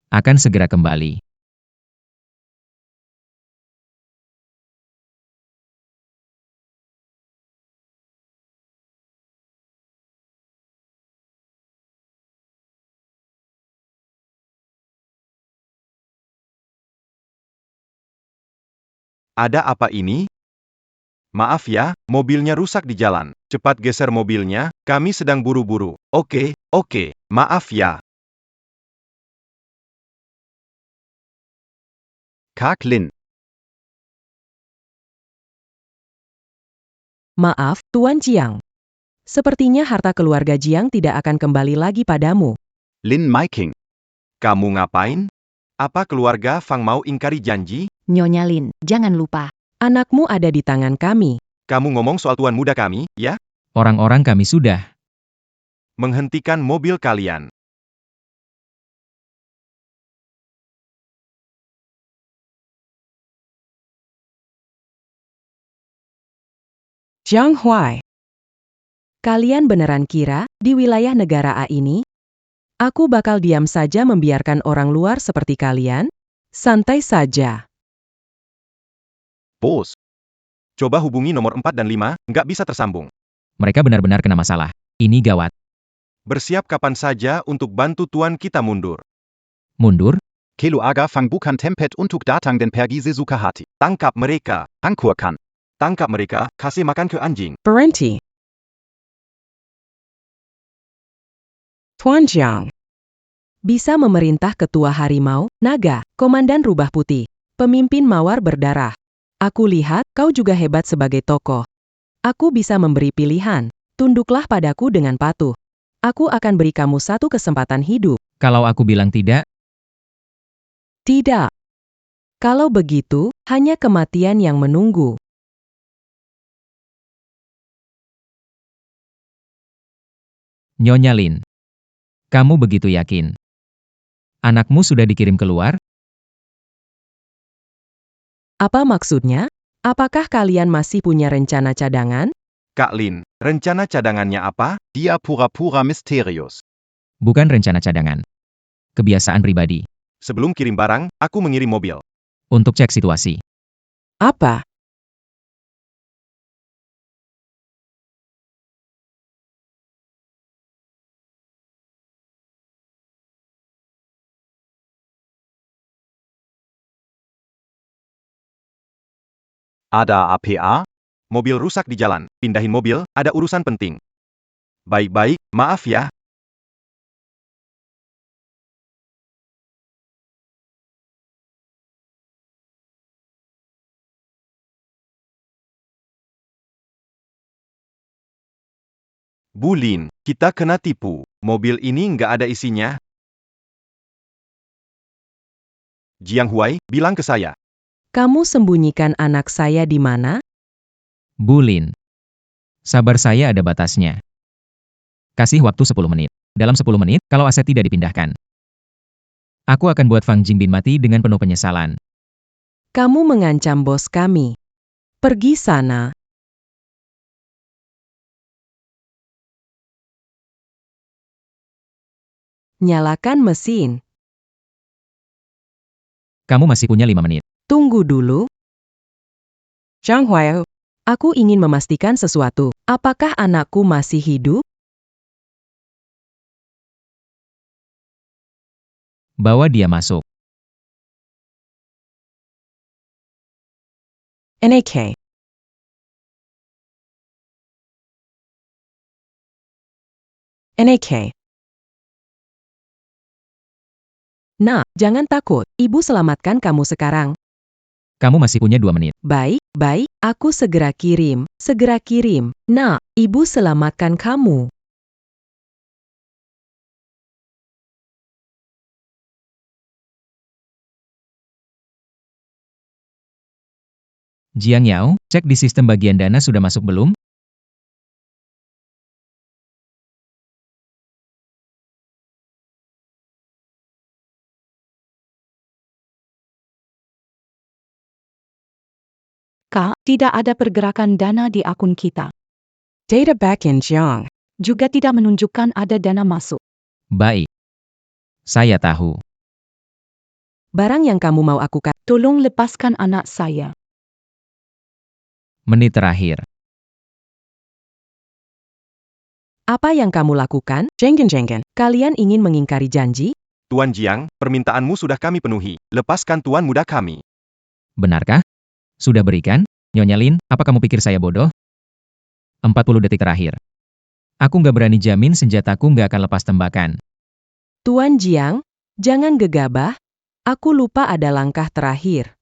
akan segera kembali. Ada apa ini? Maaf ya, mobilnya rusak di jalan. Cepat geser mobilnya, kami sedang buru-buru. Oke, maaf ya. Kak Lin. Maaf, Tuan Jiang. Sepertinya harta keluarga Jiang tidak akan kembali lagi padamu. Lin Maiking. Kamu ngapain? Apa keluarga Fang mau ingkari janji? Nyonya Lin, jangan lupa. Anakmu ada di tangan kami. Kamu ngomong soal tuan muda kami, ya? Orang-orang kami sudah Menghentikan mobil kalian. Jiang Huai. Kalian beneran kira, di wilayah negara A ini, aku bakal diam saja membiarkan orang luar seperti kalian? Santai saja. Bos. Coba hubungi nomor 4 dan 5, nggak bisa tersambung. mereka benar-benar kena masalah. Ini gawat. Bersiap kapan saja untuk bantu tuan kita mundur. Mundur? Kelu aga Fang bukan tempet untuk datang dan pergi sesukahati. Tangkap mereka. Angkurkan. Tangkap mereka, kasih makan ke anjing. Berhenti. Tuan Jiang. Bisa memerintah ketua harimau, naga, komandan rubah putih, pemimpin mawar berdarah. Aku lihat kau juga hebat sebagai tokoh. Aku bisa memberi pilihan. Tunduklah padaku dengan patuh. Aku akan beri kamu satu kesempatan hidup. Kalau aku bilang tidak, Tidak. Kalau begitu, hanya kematian yang menunggu. Nyonya Lin. Kamu begitu yakin? Anakmu sudah dikirim keluar? Apa maksudnya? Apakah kalian masih punya rencana cadangan? Kak Lin, rencana cadangannya apa? Dia pura-pura misterius. Bukan rencana cadangan. Kebiasaan pribadi. Sebelum kirim barang, aku mengirim mobil. Untuk cek situasi. Apa? Ada APA? Mobil rusak di jalan. Pindahin mobil, ada urusan penting. Baik-baik, maaf ya. Bu Lin, kita kena tipu. Mobil ini nggak ada isinya. Jiang Huai, bilang ke saya. Kamu sembunyikan anak saya di mana? Bu Lin. Sabar saya ada batasnya. Kasih waktu 10 menit. Dalam 10 menit, kalau aset tidak dipindahkan, aku akan buat Fang Jingbin mati dengan penuh penyesalan. Kamu mengancam bos kami. Pergi sana. Nyalakan mesin. Kamu masih punya 5 menit. Tunggu dulu. Zhang Huai, aku ingin memastikan sesuatu. Apakah anakku masih hidup? Bawa dia masuk. NAK. NAK. Nah, jangan takut. Ibu selamatkan kamu sekarang. Kamu masih punya 2 menit. Baik, aku segera kirim. Segera kirim. Nah, ibu selamatkan kamu. Jiang Yao, cek di sistem bagian dana sudah masuk belum? Kak, tidak ada pergerakan dana di akun kita. Data back in Jiang. Juga tidak menunjukkan ada dana masuk. Baik. Saya tahu. Barang yang kamu mau aku Tolong lepaskan anak saya. Menit terakhir. Apa yang kamu lakukan? Jenggen. Kalian ingin mengingkari janji? Tuan Jiang, permintaanmu sudah kami penuhi. Lepaskan tuan muda kami. Benarkah? Sudah berikan? Nyonya Lin, apa kamu pikir saya bodoh? 40 detik terakhir. Aku nggak berani jamin senjataku nggak akan lepas tembakan. Tuan Jiang, jangan gegabah. Aku lupa ada langkah terakhir.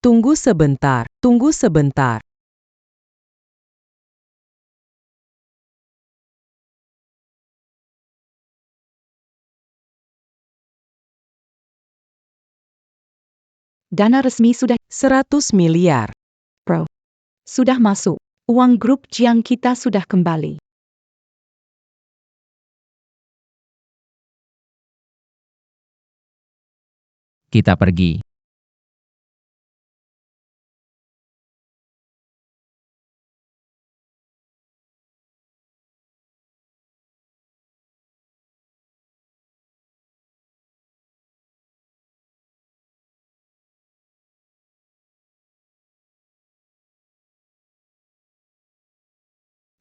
Tunggu sebentar. Dana resmi sudah 100 miliar. sudah masuk. Uang grup Jiang kita sudah kembali. Kita pergi.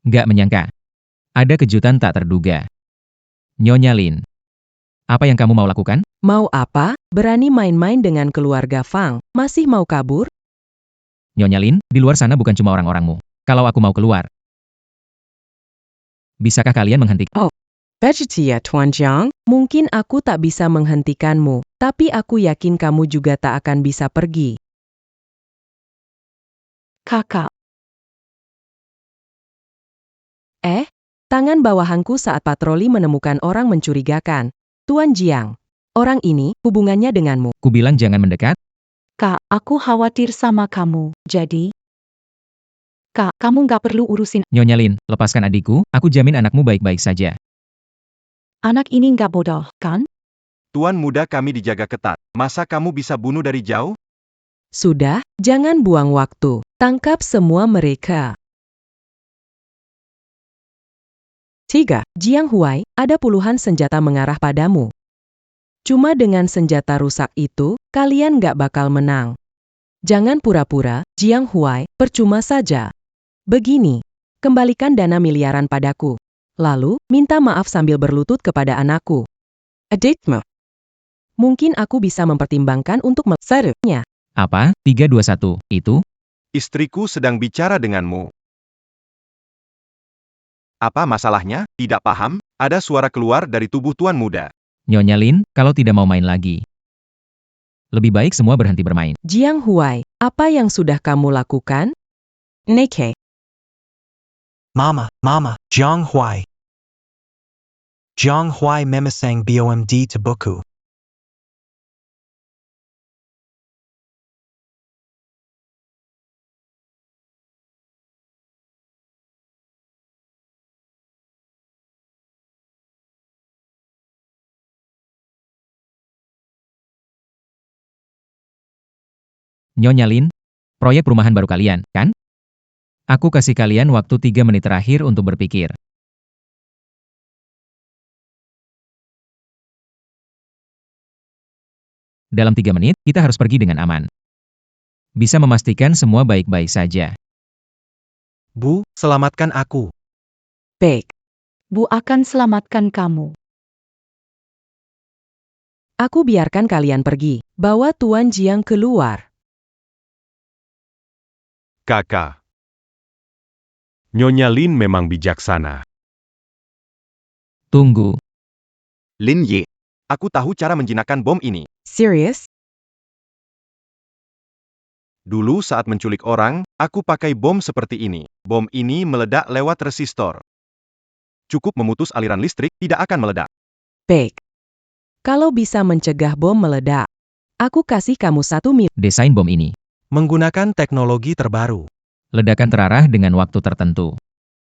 Nggak menyangka. Ada kejutan tak terduga. Nyonya Lin. Apa yang kamu mau lakukan? Mau apa? Berani main-main dengan keluarga Fang? Masih mau kabur? Nyonya Lin, di luar sana bukan cuma orang-orangmu. Kalau aku mau keluar. Bisakah kalian menghentikan? Vegetia Tuan Jiang, mungkin aku tak bisa menghentikanmu, tapi aku yakin kamu juga tak akan bisa pergi. Kakak, Tangan bawahanku saat patroli menemukan orang mencurigakan. Tuan Jiang, orang ini, hubungannya denganmu. Kubilang jangan mendekat. Kak, aku khawatir sama kamu. Jadi, Kak, kamu nggak perlu urusin. Nyonya Lin, lepaskan adikku, aku jamin anakmu baik-baik saja. Anak ini nggak bodoh, kan? Tuan muda kami dijaga ketat. Masa kamu bisa bunuh dari jauh? Sudah, jangan buang waktu. Tangkap semua mereka. 3. Jiang Huai, ada puluhan senjata mengarah padamu. Cuma dengan senjata rusak itu, kalian nggak bakal menang. Jangan pura-pura, Jiang Huai, percuma saja. Begini, kembalikan dana miliaran padaku. Lalu, minta maaf sambil berlutut kepada anakku. Adikmu. Mungkin aku bisa mempertimbangkan untuk serunya. Apa? 321, itu? Istriku sedang bicara denganmu. Apa masalahnya? Tidak paham? Ada suara keluar dari tubuh tuan muda. Nyonya Lin, kalau tidak mau main lagi. Lebih baik semua berhenti bermain. Jiang Huai, apa yang sudah kamu lakukan? Neke. Mama, Jiang Huai. Jiang Huai memasang BOMD to buku. Nyonya Lin, proyek perumahan baru kalian, kan? Aku kasih kalian waktu 3 menit terakhir untuk berpikir. Dalam 3 menit, kita harus pergi dengan aman. Bisa memastikan semua baik-baik saja. Bu, selamatkan aku. Baik. Bu akan selamatkan kamu. Aku biarkan kalian pergi. Bawa Tuan Jiang keluar. Kakak. Nyonya Lin memang bijaksana. Tunggu. Lin Ye. Aku tahu cara menjinakkan bom ini. Serius? Dulu saat menculik orang, aku pakai bom seperti ini. Bom ini meledak lewat resistor. Cukup memutus aliran listrik, tidak akan meledak. Baik. Kalau bisa mencegah bom meledak, aku kasih kamu 1 miliar. Desain bom ini. Menggunakan teknologi terbaru. Ledakan terarah dengan waktu tertentu.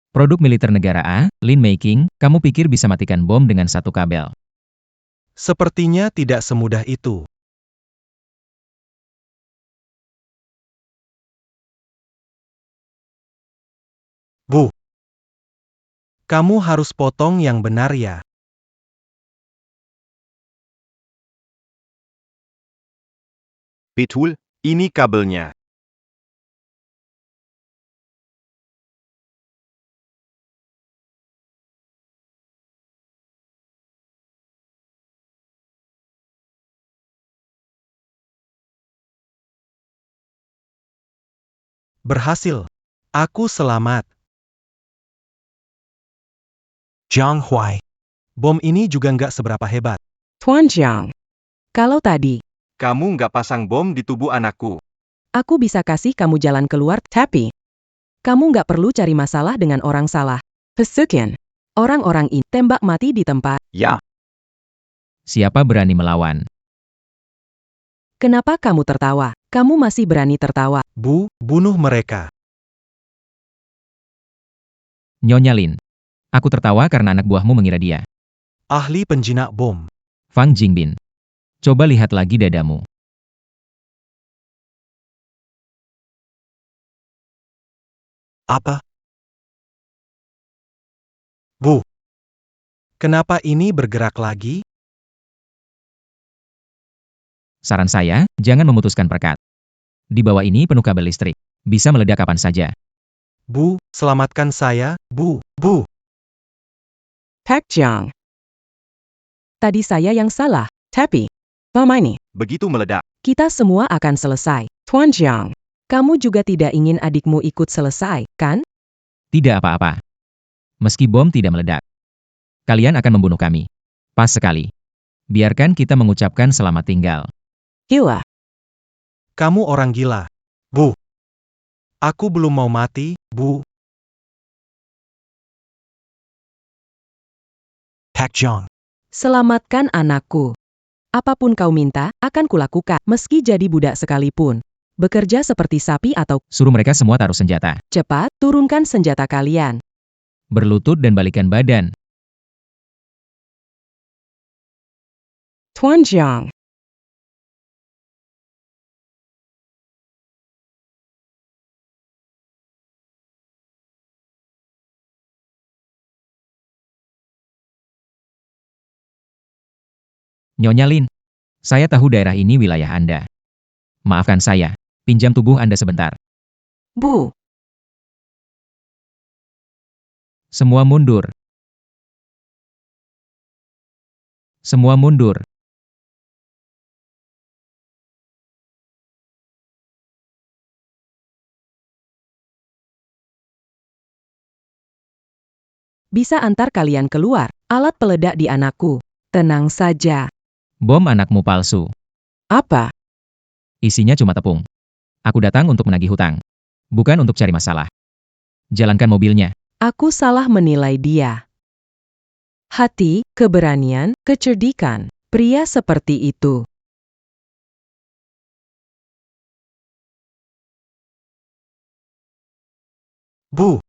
Produk militer negara A, Lin Making, kamu pikir bisa matikan bom dengan 1 kabel. Sepertinya tidak semudah itu. Bu. Kamu harus potong yang benar ya. Betul, ini kabelnya. Berhasil. Aku selamat. Jiang Huai. Bom ini juga nggak seberapa hebat. Tuan Jiang. Kalau tadi, Kamu nggak pasang bom di tubuh anakku. aku bisa kasih kamu jalan keluar, tapi kamu nggak perlu cari masalah dengan orang salah. Pesukian. Orang-orang ini tembak mati di tempat. Ja. Siapa berani melawan? Kenapa kamu tertawa? Kamu masih berani tertawa. Bu, bunuh mereka. Nyonya Lin. Aku tertawa karena anak buahmu mengira dia. Ahli penjinak bom. Fang Jingbin. Coba lihat lagi dadamu. Apa? Bu. Kenapa ini bergerak lagi? Saran saya, jangan memutuskan perekat. Di bawah ini penuh kabel listrik. Bisa meledak kapan saja. Bu, selamatkan saya, Bu, Bu. Pak Jiang. Tadi saya yang salah, tapi bom ini, Begitu meledak. kita semua akan selesai. Tuan Jiang, kamu juga tidak ingin adikmu ikut selesai, kan? Tidak apa-apa. Meski bom tidak meledak. Kalian akan membunuh kami. Pas sekali. Biarkan kita mengucapkan selamat tinggal. Gila. Kamu orang gila. Bu. Aku belum mau mati, Bu. Pak Jiang. Selamatkan anakku. Apapun kau minta, akan kulakukan, meski jadi budak sekalipun. Bekerja seperti sapi atau Suruh mereka semua taruh senjata. cepat, turunkan senjata kalian. Berlutut dan balikan badan. Tuan Jiang. Nyonya Lin. Saya tahu daerah ini wilayah Anda. Maafkan saya. Pinjam tubuh Anda sebentar. Bu. Semua mundur. Semua mundur. Bisa antar kalian keluar. Alat peledak di anakku. Tenang saja. Bom anakmu palsu. Apa? Isinya cuma tepung. Aku datang untuk menagih hutang. Bukan untuk cari masalah. Jalankan mobilnya. Aku salah menilai dia. Hati, keberanian, kecerdikan. Pria seperti itu. Bu.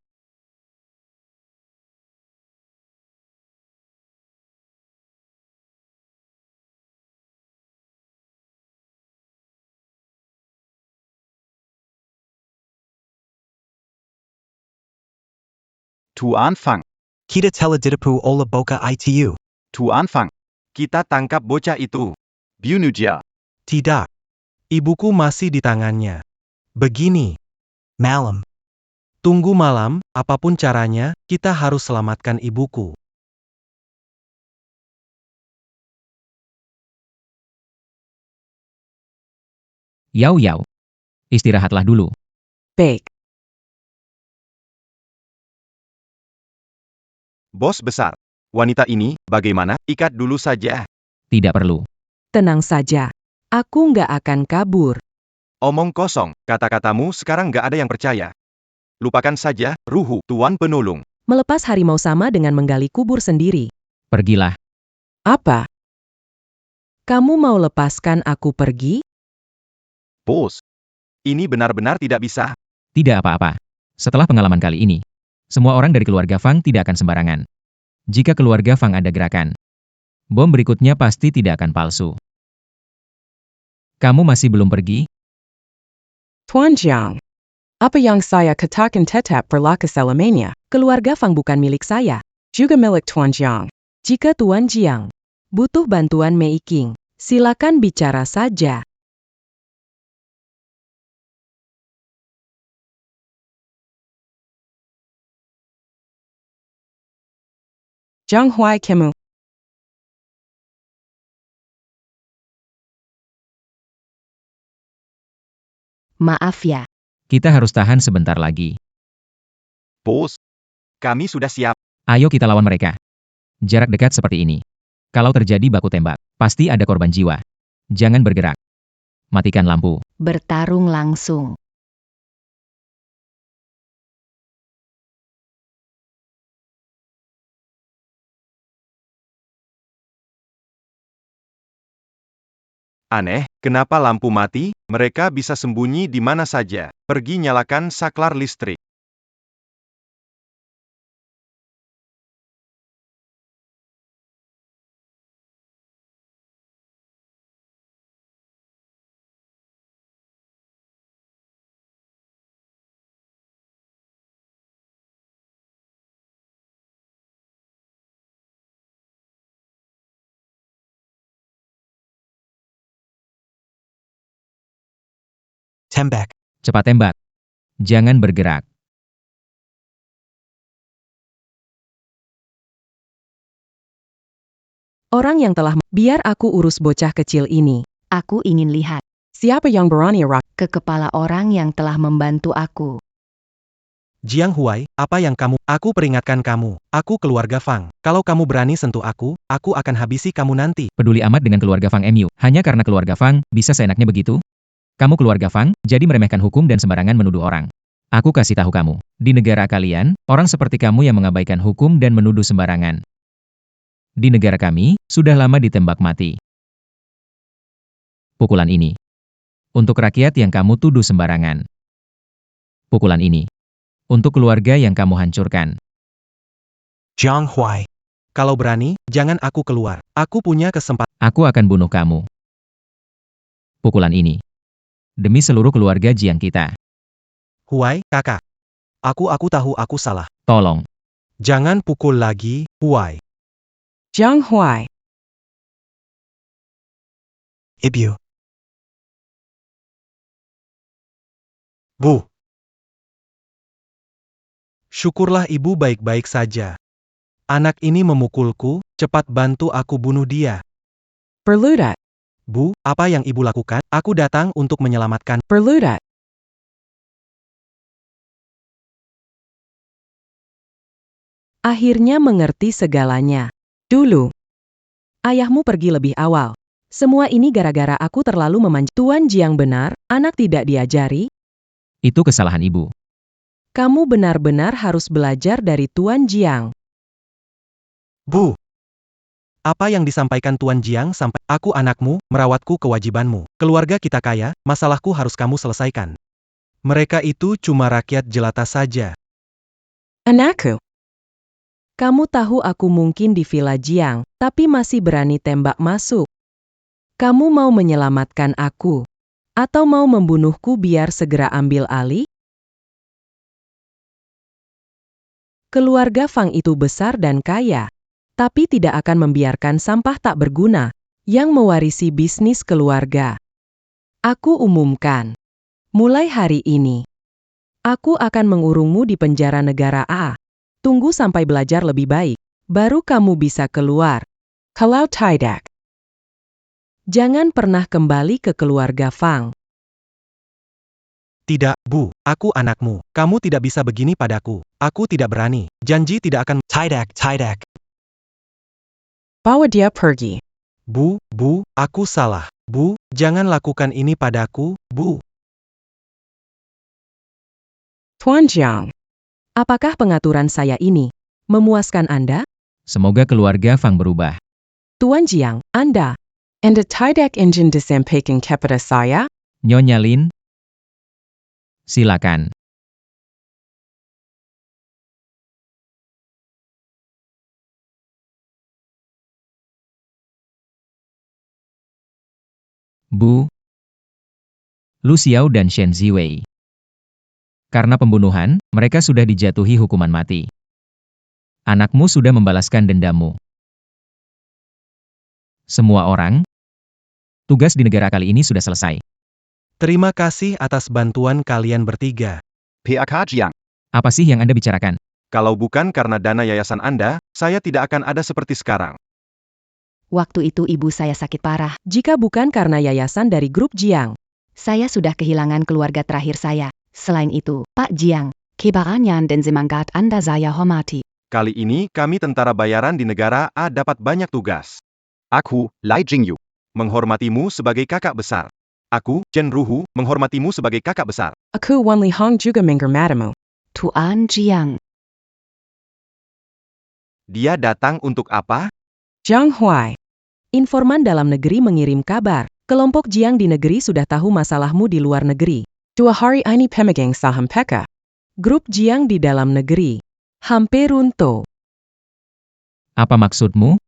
Tuan Fang. Kita teledidipu ola boka itu. Tuan Fang. Kita tangkap bocah itu. Bunuh dia. Tidak. Ibuku masih di tangannya. Begini. Malam. Tunggu malam, apapun caranya, kita harus selamatkan ibuku. Yau Yau. Istirahatlah dulu. Baik. Bos besar. Wanita ini, bagaimana? Ikat dulu saja. Tidak perlu. Tenang saja. Aku nggak akan kabur. Omong kosong. Kata-katamu sekarang nggak ada yang percaya. Lupakan saja, Ruhu, Tuan Penolong. Melepas harimau sama dengan menggali kubur sendiri. Pergilah. Apa? Kamu mau lepaskan aku pergi? Bos. Ini benar-benar tidak bisa. Tidak apa-apa. Setelah pengalaman kali ini, semua orang dari keluarga Fang tidak akan sembarangan. Jika keluarga Fang ada gerakan, bom berikutnya pasti tidak akan palsu. Kamu masih belum pergi? Tuan Jiang. Apa yang saya katakan tetap berlaku selamanya. Keluarga Fang bukan milik saya, juga milik Tuan Jiang. Jika Tuan Jiang butuh bantuan Mei Qing, silakan bicara saja. Zhang Huai Kemu. Maaf ya. Kita harus tahan sebentar lagi. Bos, kami sudah siap. Ayo kita lawan mereka. Jarak dekat seperti ini. Kalau terjadi baku tembak, pasti ada korban jiwa. Jangan bergerak. Matikan lampu. Bertarung langsung. Aneh, kenapa lampu mati? Mereka bisa sembunyi di mana saja. Pergi nyalakan saklar listrik. Tembak. Cepat tembak. Jangan bergerak. Orang yang telah biar aku urus bocah kecil ini. Aku ingin lihat Siapa yang berani ke kepala orang yang telah membantu aku. Jiang Huai, apa yang kamu? Aku peringatkan kamu. Aku keluarga Fang. Kalau kamu berani sentuh aku akan habisi kamu nanti. Peduli amat dengan keluarga Fang MU. Hanya karena keluarga Fang, bisa seenaknya begitu? Kamu keluarga Fang, jadi meremehkan hukum dan sembarangan menuduh orang. Aku kasih tahu kamu. Di negara kalian, orang seperti kamu yang mengabaikan hukum dan menuduh sembarangan. Di negara kami, sudah lama ditembak mati. Pukulan ini. Untuk rakyat yang kamu tuduh sembarangan. Pukulan ini. Untuk keluarga yang kamu hancurkan. Jiang Huai. Kalau berani, jangan aku keluar. Aku punya kesempatan. Aku akan bunuh kamu. Pukulan ini. Demi seluruh keluarga Jiang kita. Huai, kakak. Aku tahu aku salah. Tolong. Jangan pukul lagi, Huai. Zhang Huai. Ibu. Bu. Syukurlah ibu baik-baik saja. Anak ini memukulku, cepat bantu aku bunuh dia. Berludat. Bu, apa yang ibu lakukan? Aku datang untuk menyelamatkan. Berludat. Akhirnya mengerti segalanya. Dulu, ayahmu pergi lebih awal. Semua ini gara-gara aku terlalu memanjakan. Tuan Jiang benar, anak tidak diajari. Itu kesalahan ibu. Kamu benar-benar harus belajar dari Tuan Jiang. Bu. Apa yang disampaikan Tuan Jiang sampai aku anakmu, merawatku kewajibanmu. Keluarga kita kaya, masalahku harus kamu selesaikan. Mereka itu cuma rakyat jelata saja. Anakku. Kamu tahu aku mungkin di Villa Jiang, tapi masih berani tembak masuk. Kamu mau menyelamatkan aku? Atau mau membunuhku biar segera ambil alih? Keluarga Fang itu besar dan kaya, tapi tidak akan membiarkan sampah tak berguna yang mewarisi bisnis keluarga. Aku umumkan, mulai hari ini, aku akan mengurungmu di penjara negara A. Tunggu sampai belajar lebih baik, baru kamu bisa keluar. Kalau tidak, jangan pernah kembali ke keluarga Fang. Tidak, Bu, aku anakmu. Kamu tidak bisa begini padaku. Aku tidak berani. Janji tidak akan. Tidak. Bawa dia pergi. Bu, aku salah. Bu, jangan lakukan ini padaku, Bu. Tuan Jiang, apakah pengaturan saya ini memuaskan Anda? Semoga keluarga Fang berubah. Tuan Jiang, Anda tidak ingin disampaikan kepada saya? Nyonya Lin, silakan. Bu, Lu Xiao dan Shen Ziwei. Karena pembunuhan, mereka sudah dijatuhi hukuman mati. Anakmu sudah membalaskan dendammu. Semua orang, tugas di negara kali ini sudah selesai. Terima kasih atas bantuan kalian bertiga. PAK Jiang. Apa sih yang Anda bicarakan? Kalau bukan karena dana yayasan Anda, saya tidak akan ada seperti sekarang. Waktu itu ibu saya sakit parah. Jika bukan karena yayasan dari grup Jiang, Saya sudah kehilangan keluarga terakhir saya. Selain itu, Pak Jiang, kebarangan dan semangat Anda saya hormati. Kali ini, kami tentara bayaran di negara A dapat banyak tugas. Aku, Lai Jingyu. Menghormatimu sebagai kakak besar. Aku, Chen Ruhu, menghormatimu sebagai kakak besar. aku Wan Li Hong juga menghormatimu. Tuan Jiang, Dia datang untuk apa? Zhang Huai. Informan dalam negeri mengirim kabar. Kelompok Jiang di negeri sudah tahu masalahmu di luar negeri. 2 hari ini pemegang saham PK. Grup Jiang di dalam negeri hampir runtuh. Apa maksudmu?